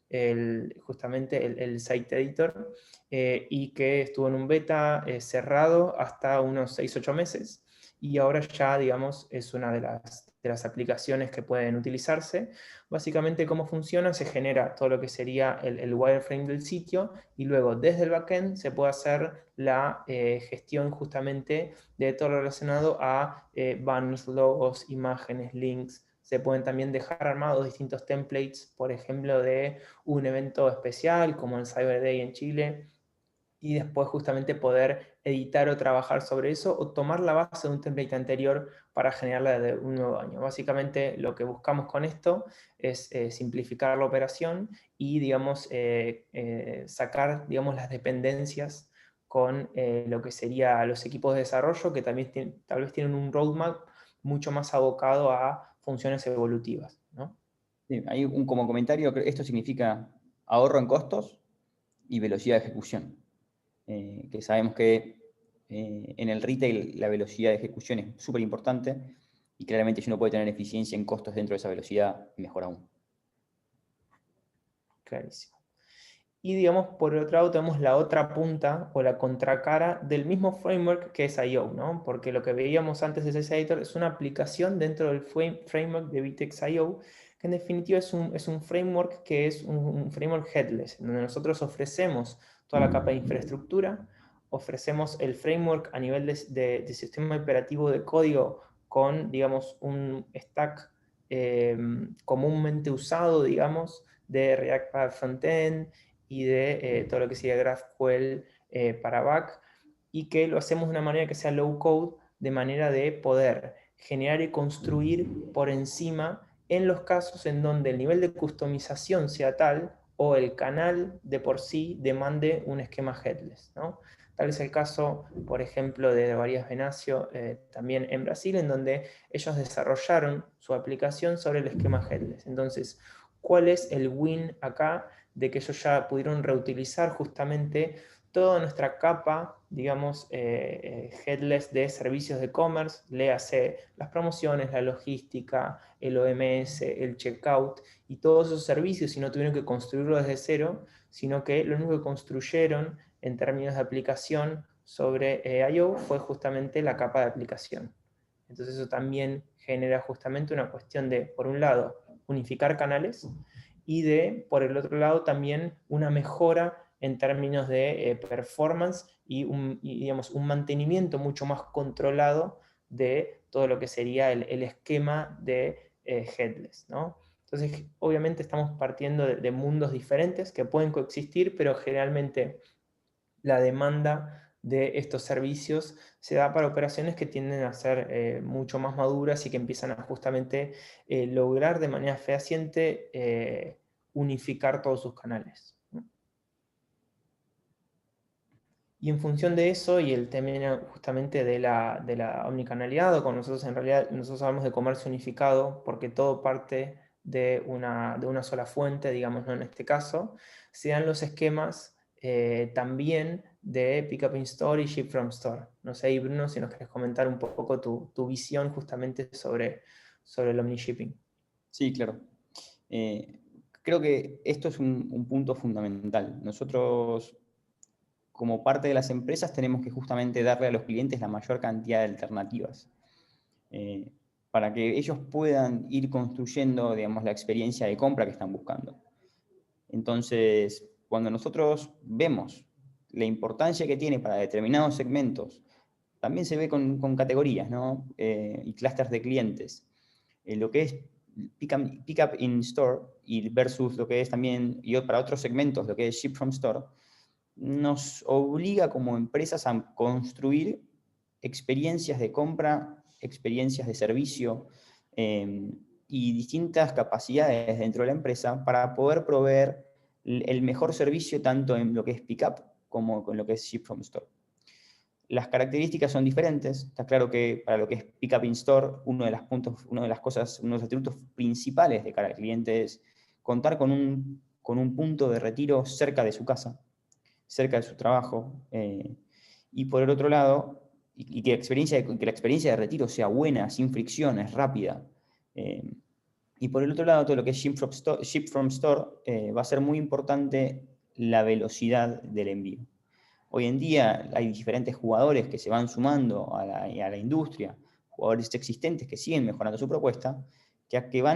justamente el Site Editor y que estuvo en un beta cerrado hasta unos 6-8 meses y ahora ya, digamos, es una de las aplicaciones que pueden utilizarse. Básicamente, ¿cómo funciona? Se genera todo lo que sería el wireframe del sitio y luego desde el backend se puede hacer la gestión justamente de todo lo relacionado a banners, logos, imágenes, links. Se pueden también dejar armados distintos templates, por ejemplo, de un evento especial como el Cyber Day en Chile, y después justamente poder editar o trabajar sobre eso o tomar la base de un template anterior para generarla de un nuevo año. Básicamente lo que buscamos con esto es simplificar la operación y, digamos, sacar, digamos, las dependencias con lo que sería los equipos de desarrollo, que también tal vez tienen un roadmap mucho más abocado a funciones evolutivas, ¿no? Sí, hay como comentario, esto significa ahorro en costos y velocidad de ejecución. Que sabemos que en el retail la velocidad de ejecución es súper importante y claramente si uno puede tener eficiencia en costos dentro de esa velocidad, mejor aún. Clarísimo. Y digamos, por el otro lado tenemos la otra punta o la contracara del mismo framework que es I/O, ¿no? Porque lo que veíamos antes de CC Editor es una aplicación dentro del framework de Vitex I/O, que en definitiva es un framework que es un framework headless, donde nosotros ofrecemos toda la capa de infraestructura, ofrecemos el framework a nivel de sistema operativo de código con, digamos, un stack comúnmente usado, digamos, de React para frontend y de todo lo que sería GraphQL para back, y que lo hacemos de una manera que sea low code, de manera de poder generar y construir por encima en los casos en donde el nivel de customización sea tal o el canal de por sí demande un esquema headless, ¿no? Tal es el caso, por ejemplo, de Varias Venancio, también en Brasil, en donde ellos desarrollaron su aplicación sobre el esquema headless. Entonces, ¿cuál es el win acá? De que ellos ya pudieron reutilizar justamente toda nuestra capa, digamos, headless de servicios de e-commerce, léase las promociones, la logística, el OMS, el checkout y todos esos servicios, y no tuvieron que construirlo desde cero, sino que lo único que construyeron en términos de aplicación sobre I/O fue justamente la capa de aplicación. Entonces eso también genera justamente una cuestión de, por un lado, unificar canales, y de, por el otro lado, también una mejora en términos de performance y digamos, un mantenimiento mucho más controlado de todo lo que sería el esquema de headless, ¿no? Entonces, obviamente estamos partiendo de mundos diferentes que pueden coexistir, pero generalmente la demanda de estos servicios se da para operaciones que tienden a ser mucho más maduras y que empiezan a justamente lograr de manera fehaciente unificar todos sus canales. Y en función de eso, y el tema justamente de la omnicanalidad, o con nosotros en realidad, nosotros hablamos de comercio unificado, porque todo parte de una sola fuente, digamos, ¿no? En este caso, se dan los esquemas también de Pickup in Store y Ship from Store. No sé, ahí, Bruno, si nos querés comentar un poco tu visión justamente sobre el omnishipping. Sí, claro. Creo que esto es un punto fundamental. Nosotros, como parte de las empresas, tenemos que justamente darle a los clientes la mayor cantidad de alternativas para que ellos puedan ir construyendo, digamos, la experiencia de compra que están buscando. Entonces, cuando nosotros vemos la importancia que tiene para determinados segmentos, también se ve con categorías, ¿no? Y clústeres de clientes. Lo que es pick up in store y versus lo que es también, y para otros segmentos, lo que es ship from store, nos obliga como empresas a construir experiencias de compra, experiencias de servicio y distintas capacidades dentro de la empresa para poder proveer el mejor servicio tanto en lo que es pick-up como en lo que es ship from store. Las características son diferentes. Está claro que para lo que es pick-up in store, uno de los atributos principales de cara al cliente es contar con un punto de retiro cerca de su casa, cerca de su trabajo, y por el otro lado, y que la experiencia de retiro sea buena, sin fricciones, rápida. Y por el otro lado, todo lo que es ship from store va a ser muy importante la velocidad del envío. Hoy en día hay diferentes jugadores que se van sumando a la industria, jugadores existentes que siguen mejorando su propuesta,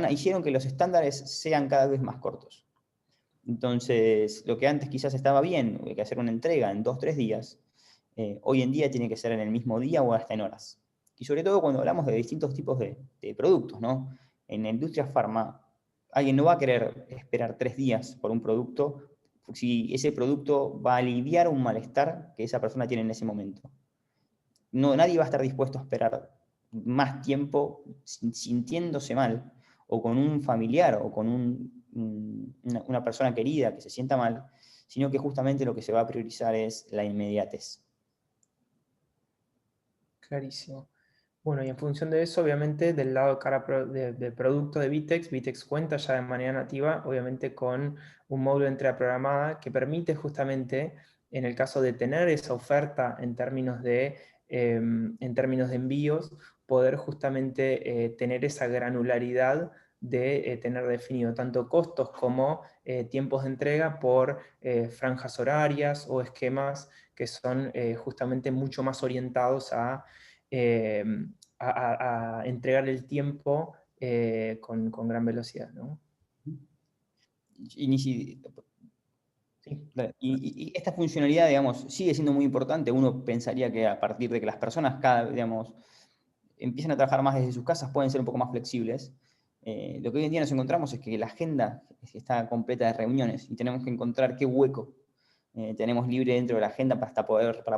hicieron que los estándares sean cada vez más cortos. Entonces, lo que antes quizás estaba bien, hay que hacer una entrega en 2-3 días, hoy en día tiene que ser en el mismo día o hasta en horas. Y sobre todo cuando hablamos de distintos tipos de productos, ¿no? En la industria farma, alguien no va a querer esperar 3 días por un producto si ese producto va a aliviar un malestar que esa persona tiene en ese momento. No, nadie va a estar dispuesto a esperar más tiempo sintiéndose mal, o con un familiar, o con una persona querida que se sienta mal, sino que justamente lo que se va a priorizar es la inmediatez. Clarísimo. Bueno, y en función de eso, obviamente, del lado de producto de Vitex, Vitex cuenta ya de manera nativa, obviamente, con un módulo de entrega programada que permite justamente, en el caso de tener esa oferta en términos de envíos, poder justamente tener esa granularidad de tener definido tanto costos como tiempos de entrega por franjas horarias o esquemas que son justamente mucho más orientados eh, a entregar el tiempo con gran velocidad, ¿no? Y, Sí. y esta funcionalidad, digamos, sigue siendo muy importante. Uno pensaría que a partir de que las personas digamos, empiezan a trabajar más desde sus casas, pueden ser un poco más flexibles. Lo que hoy en día nos encontramos es que la agenda está completa de reuniones y tenemos que encontrar qué hueco tenemos libre dentro de la agenda para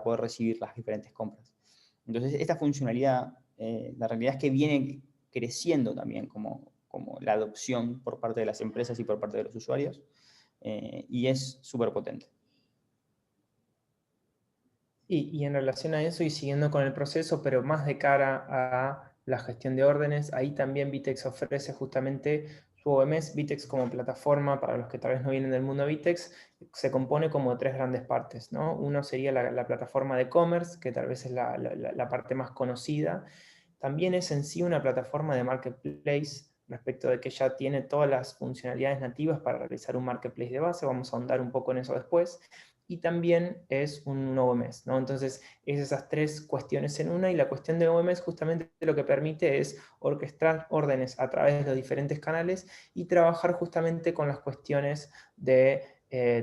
poder recibir las diferentes compras. Entonces, esta funcionalidad, la realidad es que viene creciendo también como la adopción por parte de las empresas y por parte de los usuarios, y es súper potente. Y en relación a eso y siguiendo con el proceso, pero más de cara a la gestión de órdenes, ahí también Vitex ofrece justamente su OMS. Vitex como plataforma, para los que tal vez no vienen del mundo Vitex, se compone como de tres grandes partes, ¿no? Uno sería la plataforma de e-commerce, que tal vez es la parte más conocida. También es en sí una plataforma de marketplace respecto de que ya tiene todas las funcionalidades nativas para realizar un marketplace de base. Vamos a ahondar un poco en eso después. Y también es un OMS, ¿no? Entonces, es esas tres cuestiones en una, y la cuestión de OMS justamente lo que permite es orquestar órdenes a través de los diferentes canales y trabajar justamente con las cuestiones de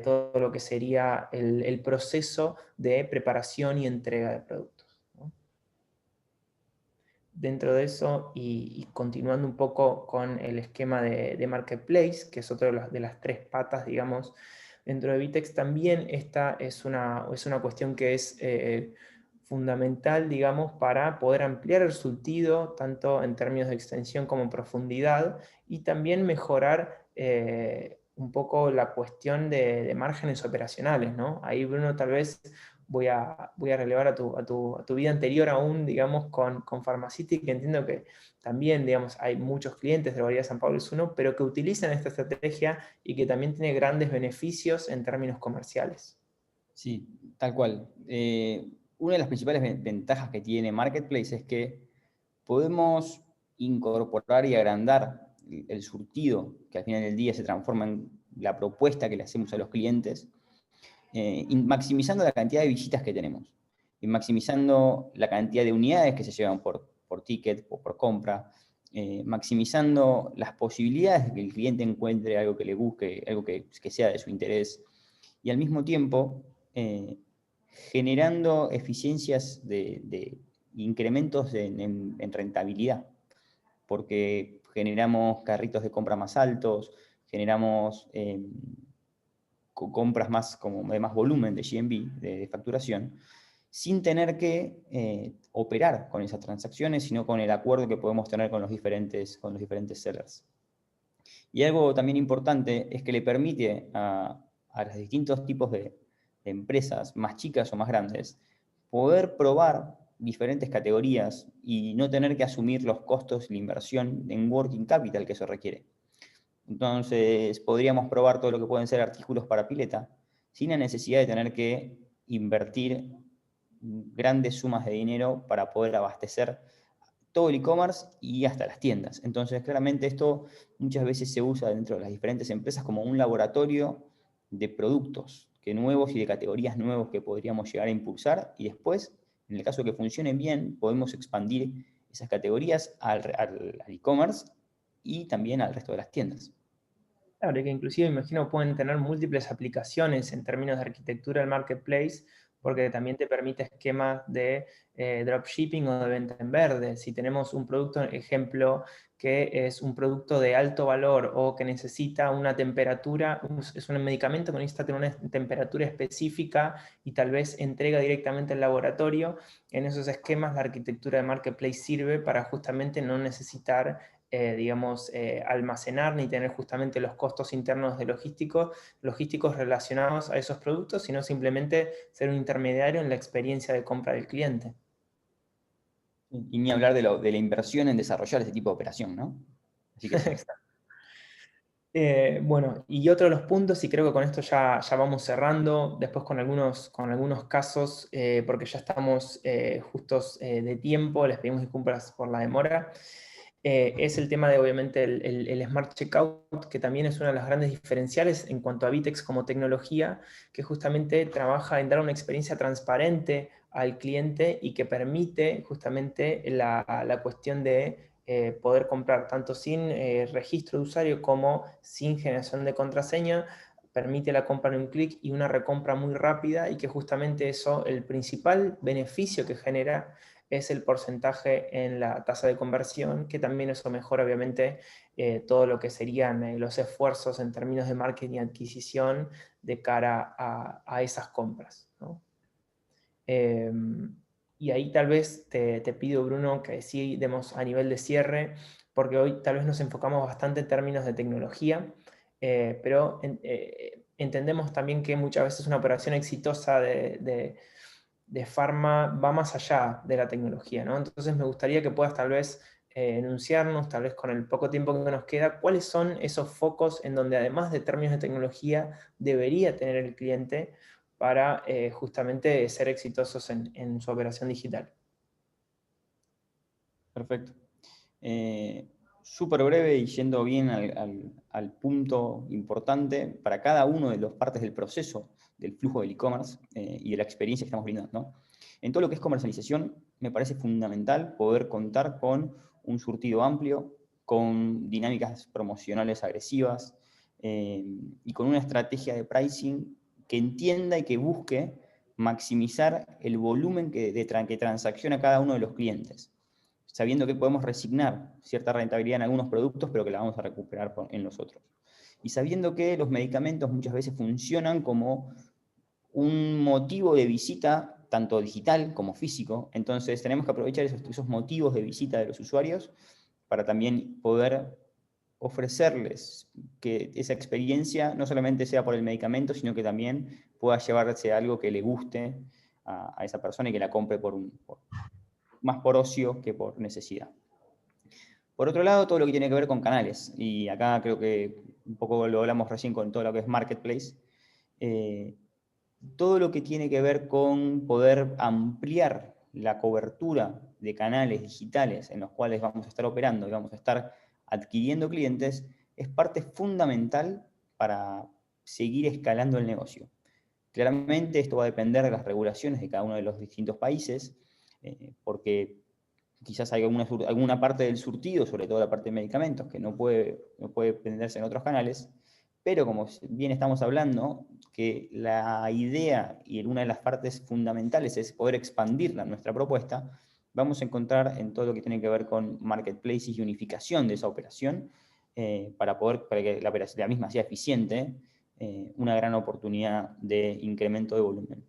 todo lo que sería el proceso de preparación y entrega de productos, ¿no? Dentro de eso, y continuando un poco con el esquema de Marketplace, que es otra de las tres patas, digamos, dentro de Vitex, también esta es una cuestión que es fundamental, digamos, para poder ampliar el surtido, tanto en términos de extensión como en profundidad, y también mejorar un poco la cuestión de márgenes operacionales, ¿no? Ahí, Bruno, tal vez voy a relevar a tu vida anterior aún, digamos, con Pharmacity, que entiendo que también, digamos, hay muchos clientes de la Bahía de San Pablo es uno, pero que utilizan esta estrategia y que también tiene grandes beneficios en términos comerciales. Sí, tal cual. Una de las principales ventajas que tiene Marketplace es que podemos incorporar y agrandar el surtido, que al final del día se transforma en la propuesta que le hacemos a los clientes, maximizando la cantidad de visitas que tenemos y maximizando la cantidad de unidades que se llevan por ticket o por compra, maximizando las posibilidades de que el cliente encuentre algo que le busque, algo que sea de su interés, y al mismo tiempo generando eficiencias de incrementos en rentabilidad, porque generamos carritos de compra más altos, generamos compras más, como de más volumen de GMV, de facturación, sin tener que operar con esas transacciones, sino con el acuerdo que podemos tener con los diferentes sellers. Y algo también importante es que le permite a los distintos tipos de empresas, más chicas o más grandes, poder probar diferentes categorías y no tener que asumir los costos y la inversión en working capital que eso requiere. Entonces, podríamos probar todo lo que pueden ser artículos para pileta, sin la necesidad de tener que invertir grandes sumas de dinero para poder abastecer todo el e-commerce y hasta las tiendas. Entonces, claramente esto muchas veces se usa dentro de las diferentes empresas como un laboratorio de productos nuevos y de categorías nuevos que podríamos llegar a impulsar, y después, en el caso de que funcionen bien, podemos expandir esas categorías al e-commerce y también al resto de las tiendas. Claro, que inclusive imagino pueden tener múltiples aplicaciones en términos de arquitectura del marketplace, porque también te permite esquemas de dropshipping o de venta en verde. Si tenemos un producto, ejemplo, que es un producto de alto valor o que necesita una temperatura, es un medicamento que necesita tener una temperatura específica y tal vez entrega directamente al laboratorio, en esos esquemas la arquitectura de marketplace sirve para justamente no necesitar digamos, almacenar ni tener justamente los costos internos de logísticos relacionados a esos productos, sino simplemente ser un intermediario en la experiencia de compra del cliente. Y ni hablar de la inversión en desarrollar este tipo de operación, ¿no? Así que sí. Bueno, y otro de los puntos, y creo que con esto ya vamos cerrando, después con algunos casos, porque ya estamos justos de tiempo, les pedimos disculpas por la demora, es el tema de obviamente el Smart Checkout, que también es una de las grandes diferenciales en cuanto a Vitex como tecnología, que justamente trabaja en dar una experiencia transparente al cliente y que permite justamente la cuestión de poder comprar tanto sin registro de usuario como sin generación de contraseña, permite la compra en un clic y una recompra muy rápida, y que justamente eso, el principal beneficio que genera es el porcentaje en la tasa de conversión, que también eso mejora obviamente todo lo que serían los esfuerzos en términos de marketing y adquisición de cara a esas compras, ¿no? Y ahí tal vez te pido, Bruno, que sí demos a nivel de cierre, porque hoy tal vez nos enfocamos bastante en términos de tecnología, pero entendemos también que muchas veces una operación exitosa de Pharma va más allá de la tecnología, ¿no? Entonces me gustaría que puedas tal vez enunciarnos, tal vez con el poco tiempo que nos queda, cuáles son esos focos en donde además de términos de tecnología debería tener el cliente para justamente ser exitosos en su operación digital. Perfecto. Súper breve y yendo bien al punto importante para cada uno de las partes del proceso del flujo del e-commerce y de la experiencia que estamos brindando, ¿no? En todo lo que es comercialización, me parece fundamental poder contar con un surtido amplio, con dinámicas promocionales agresivas y con una estrategia de pricing que entienda y que busque maximizar el volumen que transacciona cada uno de los clientes, sabiendo que podemos resignar cierta rentabilidad en algunos productos, pero que la vamos a recuperar en los otros. Y sabiendo que los medicamentos muchas veces funcionan como un motivo de visita, tanto digital como físico, entonces tenemos que aprovechar esos motivos de visita de los usuarios para también poder ofrecerles que esa experiencia no solamente sea por el medicamento, sino que también pueda llevarse algo que le guste a esa persona y que la compre más por ocio que por necesidad. Por otro lado, todo lo que tiene que ver con canales, y acá creo que un poco lo hablamos recién con todo lo que es Marketplace, todo lo que tiene que ver con poder ampliar la cobertura de canales digitales en los cuales vamos a estar operando y vamos a estar adquiriendo clientes, es parte fundamental para seguir escalando el negocio. Claramente esto va a depender de las regulaciones de cada uno de los distintos países, porque quizás hay alguna parte del surtido, sobre todo la parte de medicamentos, que no puede venderse en otros canales, pero como bien estamos hablando, que la idea y una de las partes fundamentales es poder expandir nuestra propuesta, vamos a encontrar en todo lo que tiene que ver con marketplaces y unificación de esa operación, para que la misma sea eficiente, una gran oportunidad de incremento de volumen.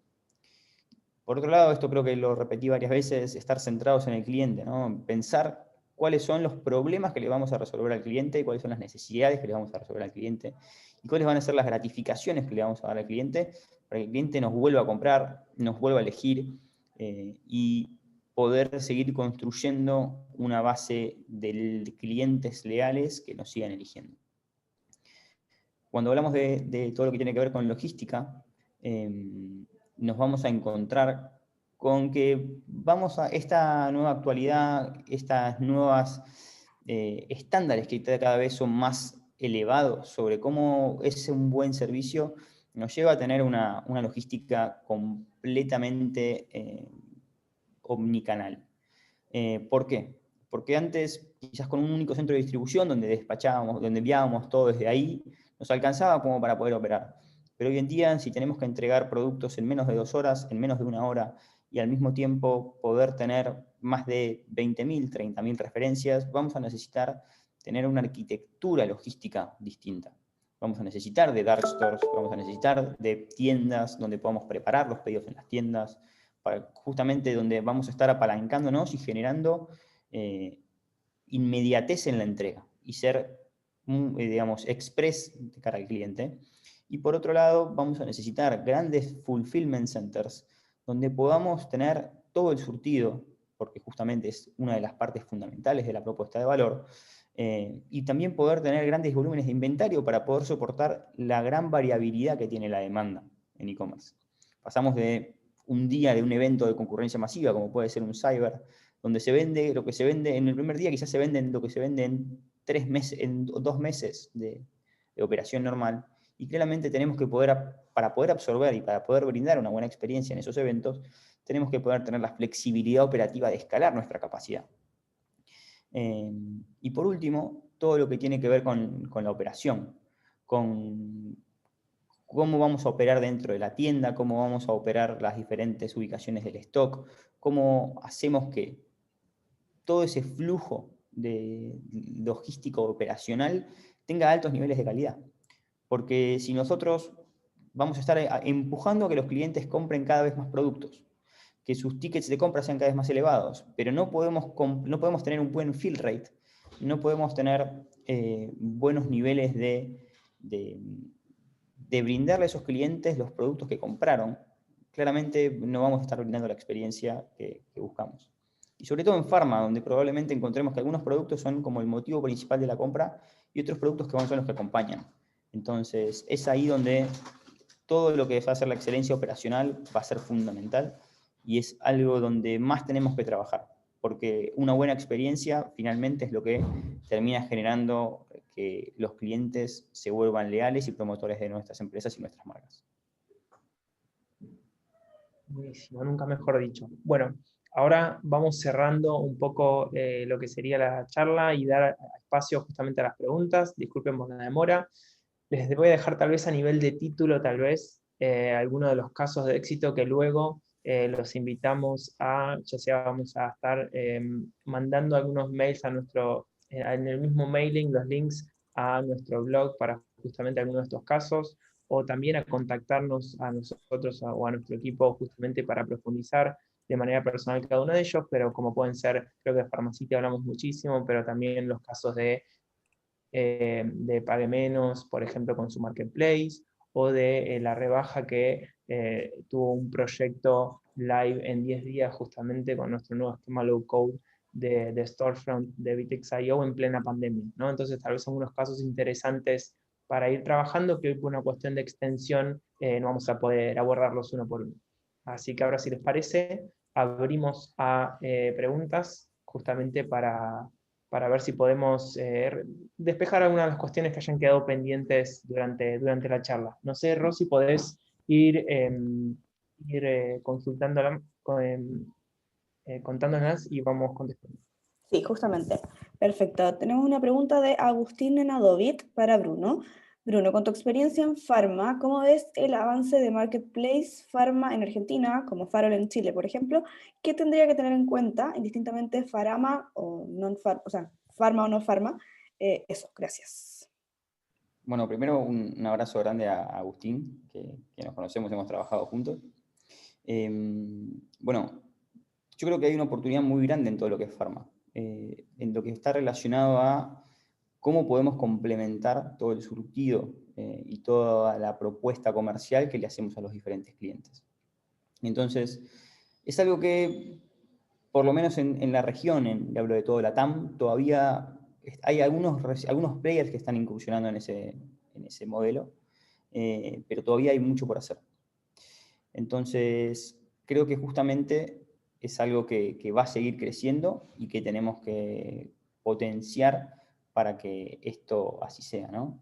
Por otro lado, esto creo que lo repetí varias veces, estar centrados en el cliente, ¿no? Pensar cuáles son los problemas que le vamos a resolver al cliente y cuáles son las necesidades que le vamos a resolver al cliente y cuáles van a ser las gratificaciones que le vamos a dar al cliente para que el cliente nos vuelva a comprar, nos vuelva a elegir y poder seguir construyendo una base de clientes leales que nos sigan eligiendo. Cuando hablamos de todo lo que tiene que ver con logística, nos vamos a encontrar con que esta nueva actualidad, estas nuevas estándares que cada vez son más elevados sobre cómo es un buen servicio, nos lleva a tener una logística completamente omnicanal. ¿Por qué? Porque antes, quizás con un único centro de distribución donde despachábamos, donde enviábamos todo desde ahí, nos alcanzaba como para poder operar. Pero hoy en día, si tenemos que entregar productos en menos de 2 horas, en menos de 1 hora, y al mismo tiempo poder tener más de 20.000, 30.000 referencias, vamos a necesitar tener una arquitectura logística distinta. Vamos a necesitar de dark stores, vamos a necesitar de tiendas donde podamos preparar los pedidos en las tiendas, justamente donde vamos a estar apalancándonos y generando inmediatez en la entrega y ser, digamos, express de cara al cliente. Y por otro lado, vamos a necesitar grandes fulfillment centers donde podamos tener todo el surtido porque justamente es una de las partes fundamentales de la propuesta de valor, y también poder tener grandes volúmenes de inventario para poder soportar la gran variabilidad que tiene la demanda en e-commerce. Pasamos de un día de un evento de concurrencia masiva, como puede ser un cyber, donde se vende lo que se vende en el primer día, quizás se vende lo que se vende en 3 meses, en 2 meses de operación normal, y claramente tenemos que para poder absorber y para poder brindar una buena experiencia en esos eventos, tenemos que poder tener la flexibilidad operativa de escalar nuestra capacidad. Y por último, todo lo que tiene que ver con la operación, con cómo vamos a operar dentro de la tienda, cómo vamos a operar las diferentes ubicaciones del stock, cómo hacemos que todo ese flujo logístico operacional tenga altos niveles de calidad. Porque si nosotros vamos a estar empujando a que los clientes compren cada vez más productos, que sus tickets de compra sean cada vez más elevados, pero no podemos tener un buen fill rate, no podemos tener buenos niveles de brindarle a esos clientes los productos que compraron, claramente no vamos a estar brindando la experiencia que buscamos. Y sobre todo en Pharma, donde probablemente encontremos que algunos productos son como el motivo principal de la compra y otros productos que son los que acompañan. Entonces, es ahí donde todo lo que va a ser la excelencia operacional va a ser fundamental y es algo donde más tenemos que trabajar, porque una buena experiencia finalmente es lo que termina generando que los clientes se vuelvan leales y promotores de nuestras empresas y nuestras marcas. Buenísimo, nunca mejor dicho. Bueno, ahora vamos cerrando un poco lo que sería la charla y dar espacio justamente a las preguntas. Disculpen por la demora. Les voy a dejar tal vez a nivel de título, tal vez, algunos de los casos de éxito que luego los invitamos a, ya sea vamos a estar mandando algunos mails a nuestro, en el mismo mailing, los links a nuestro blog para justamente algunos de estos casos, o también a contactarnos a nosotros o a nuestro equipo justamente para profundizar de manera personal cada uno de ellos, pero como pueden ser, creo que de Pharmacity hablamos muchísimo, pero también los casos de Pague Menos, por ejemplo, con su marketplace, o de la rebaja que tuvo un proyecto live en 10 días justamente con nuestro nuevo esquema low code de Storefront de Vitex.io en plena pandemia, ¿no? Entonces tal vez son unos casos interesantes para ir trabajando que por una cuestión de extensión no vamos a poder abordarlos uno por uno. Así que ahora, si les parece, abrimos a preguntas justamente para ver si podemos despejar algunas de las cuestiones que hayan quedado pendientes durante la charla. No sé, Rosy, podés ir contándolas y vamos contestando. Sí, justamente. Perfecto. Tenemos una pregunta de Agustín Nenadovit para Bruno. Bruno, con tu experiencia en Pharma, ¿cómo ves el avance de Marketplace Pharma en Argentina, como Farol en Chile, por ejemplo? ¿Qué tendría que tener en cuenta, indistintamente Pharma o o sea, Pharma o no Pharma? Eso, gracias. Bueno, primero un abrazo grande a Agustín, que nos conocemos, hemos trabajado juntos. Bueno, yo creo que hay una oportunidad muy grande en todo lo que es Pharma, en lo que está relacionado a cómo podemos complementar todo el surtido y toda la propuesta comercial que le hacemos a los diferentes clientes. Entonces, es algo que, por lo menos en la región, le hablo de todo la TAM, todavía hay algunos players que están incursionando en ese modelo, pero todavía hay mucho por hacer. Entonces, creo que justamente es algo que va a seguir creciendo y que tenemos que potenciar para que esto así sea, ¿no?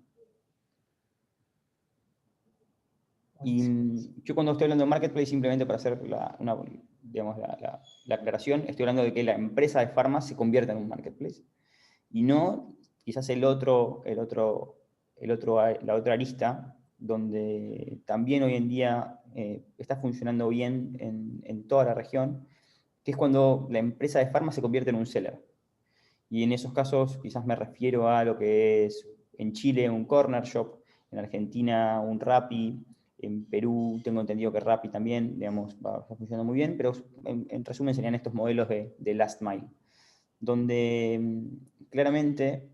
Y yo cuando estoy hablando de Marketplace, simplemente para hacer la aclaración, estoy hablando de que la empresa de Pharma se convierta en un Marketplace. Y no quizás la otra arista, donde también hoy en día está funcionando bien en toda la región, que es cuando la empresa de Pharma se convierte en un seller. Y en esos casos quizás me refiero a lo que es en Chile un Corner Shop, en Argentina un Rappi, en Perú tengo entendido que Rappi también, digamos, va funcionando muy bien, pero en resumen serían estos modelos de Last Mile, donde claramente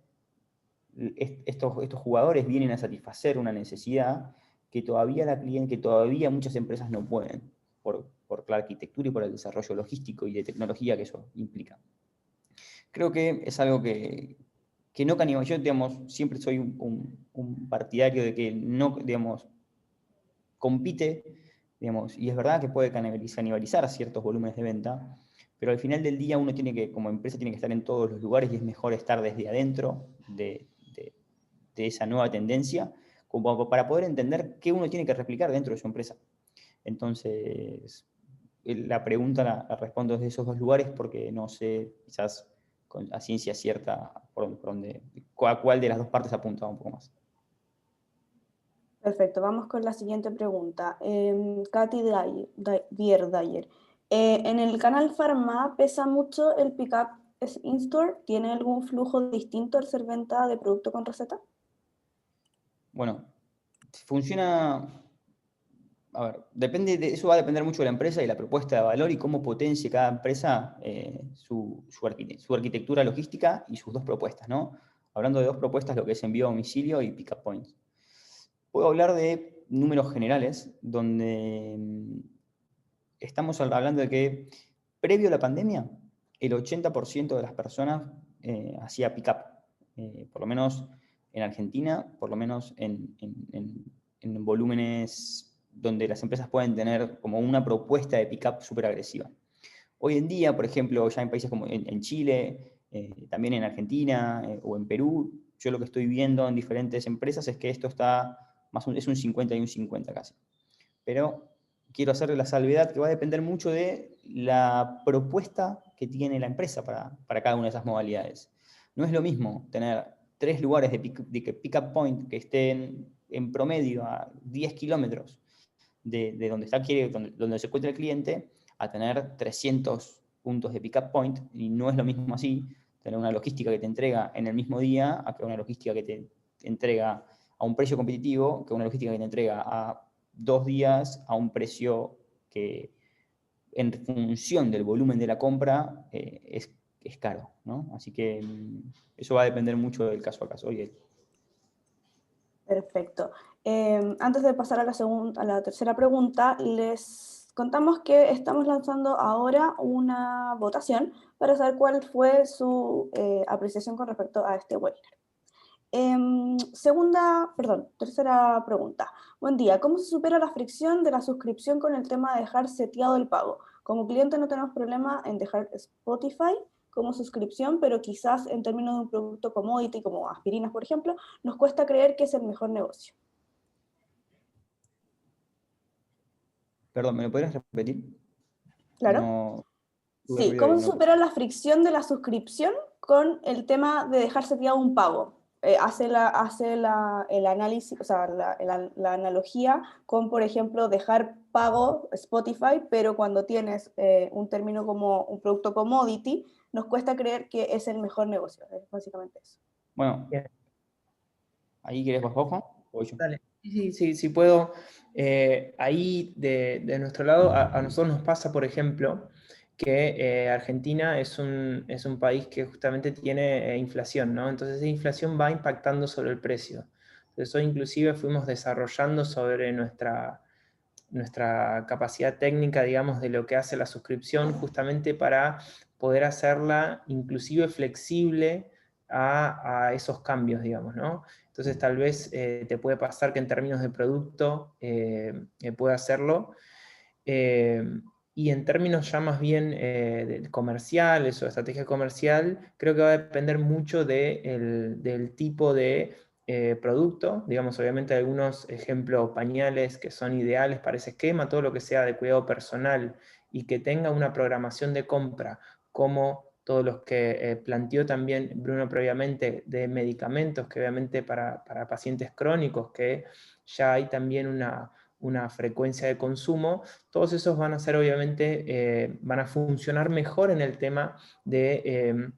estos jugadores vienen a satisfacer una necesidad que todavía muchas empresas no pueden, por por la arquitectura y por el desarrollo logístico y de tecnología que eso implica. Creo que es algo que no canibaliza. Yo, digamos, siempre soy un partidario de que no, digamos, compite, digamos, y es verdad que puede canibalizar ciertos volúmenes de venta, pero al final del día uno tiene que, como empresa, tiene que estar en todos los lugares y es mejor estar desde adentro de esa nueva tendencia, como para poder entender qué uno tiene que replicar dentro de su empresa. Entonces, la pregunta la respondo desde esos dos lugares porque no sé, quizás a ciencia cierta, cuál de las dos partes apunta un poco más. Perfecto, vamos con la siguiente pregunta. Katy Dyer. En el canal Pharma pesa mucho el pickup in-store. ¿Tiene algún flujo distinto al ser venta de producto con receta? Bueno, funciona. A ver, eso va a depender mucho de la empresa y la propuesta de valor y cómo potencie cada empresa su arquitectura logística y sus dos propuestas, ¿no? Hablando de dos propuestas, lo que es envío a domicilio y pick-up points. Puedo hablar de números generales, donde estamos hablando de que previo a la pandemia, el 80% de las personas hacía pick-up, por lo menos en Argentina, por lo menos en volúmenes donde las empresas pueden tener como una propuesta de pick-up súper agresiva. Hoy en día, por ejemplo, ya en países como en Chile, también en Argentina o en Perú, yo lo que estoy viendo en diferentes empresas es que esto está es un 50 y un 50 casi. Pero quiero hacerle la salvedad que va a depender mucho de la propuesta que tiene la empresa para cada una de esas modalidades. No es lo mismo tener 3 lugares de pick-up point que estén en promedio a 10 kilómetros de donde se encuentra el cliente, a tener 300 puntos de pick-up point, y no es lo mismo así tener una logística que te entrega en el mismo día a que una logística que te entrega a un precio competitivo, que una logística que te entrega a 2 días a un precio que en función del volumen de la compra es caro, ¿no? Así que eso va a depender mucho del caso a caso. Perfecto. Antes de pasar a la tercera pregunta, les contamos que estamos lanzando ahora una votación para saber cuál fue su apreciación con respecto a este webinar. Tercera pregunta. Buen día, ¿cómo se supera la fricción de la suscripción con el tema de dejar seteado el pago? Como cliente no tenemos problema en dejar Spotify como suscripción, pero quizás en términos de un producto commodity como aspirinas, por ejemplo, nos cuesta creer que es el mejor negocio. Perdón, ¿me lo podrías repetir? Claro. No, Sí, ¿cómo se supera la fricción de la suscripción con el tema de dejar seteado un pago? Hace el análisis, o sea, la analogía con, por ejemplo, dejar pago Spotify, pero cuando tienes un término como un producto commodity, nos cuesta creer que es el mejor negocio. Es básicamente eso. Bueno, Bien. ¿ahí querés vos, Juan? ¿O yo? Dale. Sí puedo. Ahí de nuestro lado, a nosotros nos pasa, por ejemplo, que Argentina es un país que justamente tiene inflación, ¿no? Entonces esa inflación va impactando sobre el precio. Entonces hoy inclusive fuimos desarrollando sobre nuestra capacidad técnica, digamos, de lo que hace la suscripción, justamente para poder hacerla inclusive flexible a esos cambios, digamos, ¿no? Entonces tal vez te puede pasar que en términos de producto puede hacerlo. Y en términos ya más bien comerciales o estrategia comercial, creo que va a depender mucho del tipo de producto. Digamos, obviamente algunos ejemplos, pañales que son ideales para ese esquema, todo lo que sea de cuidado personal y que tenga una programación de compra, como todos los que planteó también Bruno previamente de medicamentos, que obviamente para pacientes crónicos, que ya hay también una frecuencia de consumo, todos esos van a ser obviamente, van a funcionar mejor en el tema de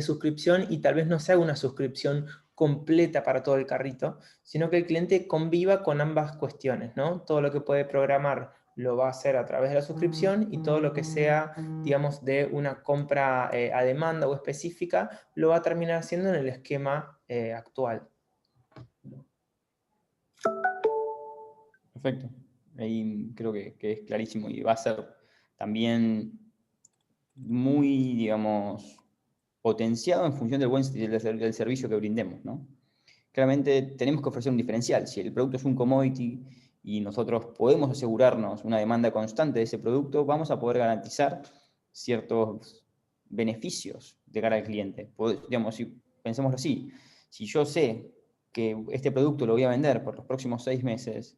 suscripción, y tal vez no se haga una suscripción completa para todo el carrito, sino que el cliente conviva con ambas cuestiones, ¿no? Todo lo que puede programar lo va a hacer a través de la suscripción, y todo lo que sea, digamos, de una compra a demanda o específica, lo va a terminar haciendo en el esquema actual. Perfecto. Ahí creo que es clarísimo y va a ser también muy, digamos, potenciado en función del servicio que brindemos, ¿no? Claramente tenemos que ofrecer un diferencial. Si el producto es un commodity y nosotros podemos asegurarnos una demanda constante de ese producto, vamos a poder garantizar ciertos beneficios de cara al cliente. Digamos, si, pensémoslo así, si yo sé que este producto lo voy a vender por los próximos 6 meses,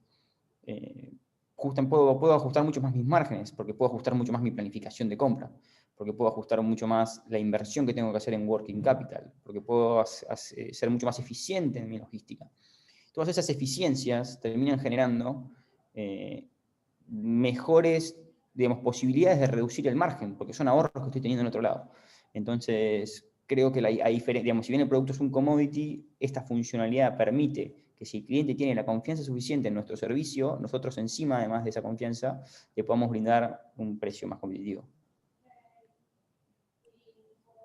puedo ajustar mucho más mis márgenes, porque puedo ajustar mucho más mi planificación de compra, porque puedo ajustar mucho más la inversión que tengo que hacer en working capital, porque puedo ser mucho más eficiente en mi logística. Todas esas eficiencias terminan generando mejores, digamos, posibilidades de reducir el margen, porque son ahorros que estoy teniendo en otro lado. Entonces, creo que digamos, si bien el producto es un commodity, esta funcionalidad permite que si el cliente tiene la confianza suficiente en nuestro servicio, nosotros encima, además de esa confianza, le podamos brindar un precio más competitivo.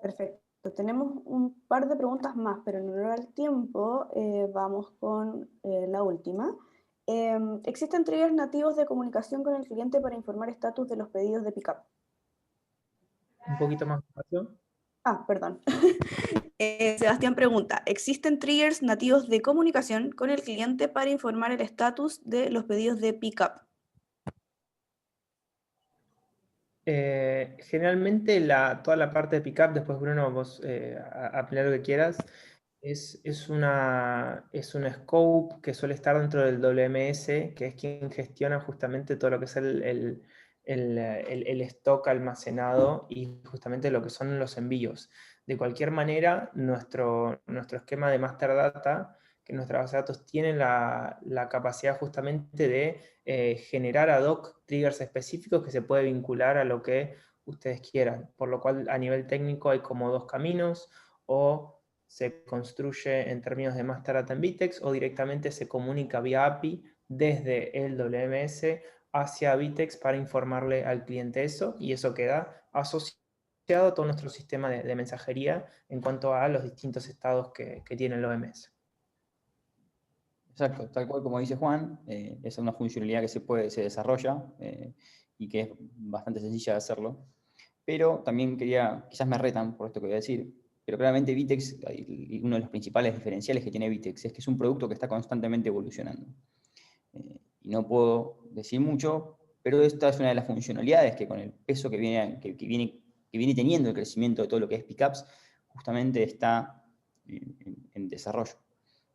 Perfecto. Tenemos un par de preguntas más, pero en honor al tiempo vamos con la última. ¿Existen triggers nativos de comunicación con el cliente para informar estatus de los pedidos de pickup? Un poquito más despacio. Perdón. Sebastián pregunta, ¿existen triggers nativos de comunicación con el cliente para informar el estatus de los pedidos de pickup? Generalmente toda la parte de pickup, después Bruno, vos aplicar lo que quieras, es un scope que suele estar dentro del WMS, que es quien gestiona justamente todo lo que es el stock almacenado y justamente lo que son los envíos. De cualquier manera, nuestro esquema de Master Data, que nuestra base de datos tiene la capacidad justamente de generar ad hoc triggers específicos que se puede vincular a lo que ustedes quieran. Por lo cual, a nivel técnico hay como 2 caminos, o se construye en términos de Master Data en Vitex, o directamente se comunica vía API desde el WMS hacia Vitex para informarle al cliente eso, y eso queda asociado a todo nuestro sistema de mensajería en cuanto a los distintos estados que tiene el OMS. Exacto, tal cual como dice Juan, es una funcionalidad que se desarrolla y que es bastante sencilla de hacerlo. Pero también quizás me retan por esto que voy a decir, pero claramente Vitex, uno de los principales diferenciales que tiene Vitex es que es un producto que está constantemente evolucionando. Y no puedo decir mucho, pero esta es una de las funcionalidades que con el peso que viene teniendo el crecimiento de todo lo que es pickups, justamente está en desarrollo.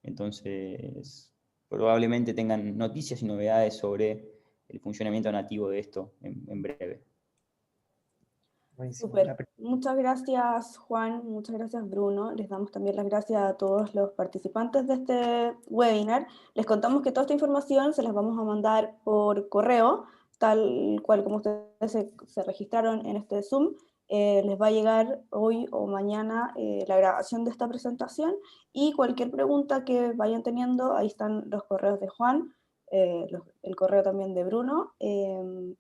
Entonces, probablemente tengan noticias y novedades sobre el funcionamiento nativo de esto en breve. Buenísimo. Súper. Muchas gracias, Juan. Muchas gracias, Bruno. Les damos también las gracias a todos los participantes de este webinar. Les contamos que toda esta información se las vamos a mandar por correo, tal cual como ustedes se registraron en este Zoom. Les va a llegar hoy o mañana la grabación de esta presentación, y cualquier pregunta que vayan teniendo, ahí están los correos de Juan, el correo también de Bruno.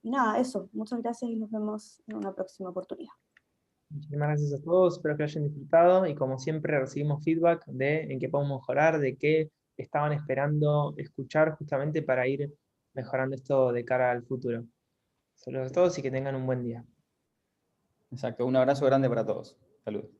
Nada, eso. Muchas gracias y nos vemos en una próxima oportunidad. Muchísimas gracias a todos, espero que hayan disfrutado y como siempre recibimos feedback en qué podemos mejorar, de qué estaban esperando escuchar justamente para ir mejorando esto de cara al futuro. Saludos a todos y que tengan un buen día. Exacto, un abrazo grande para todos. Saludos.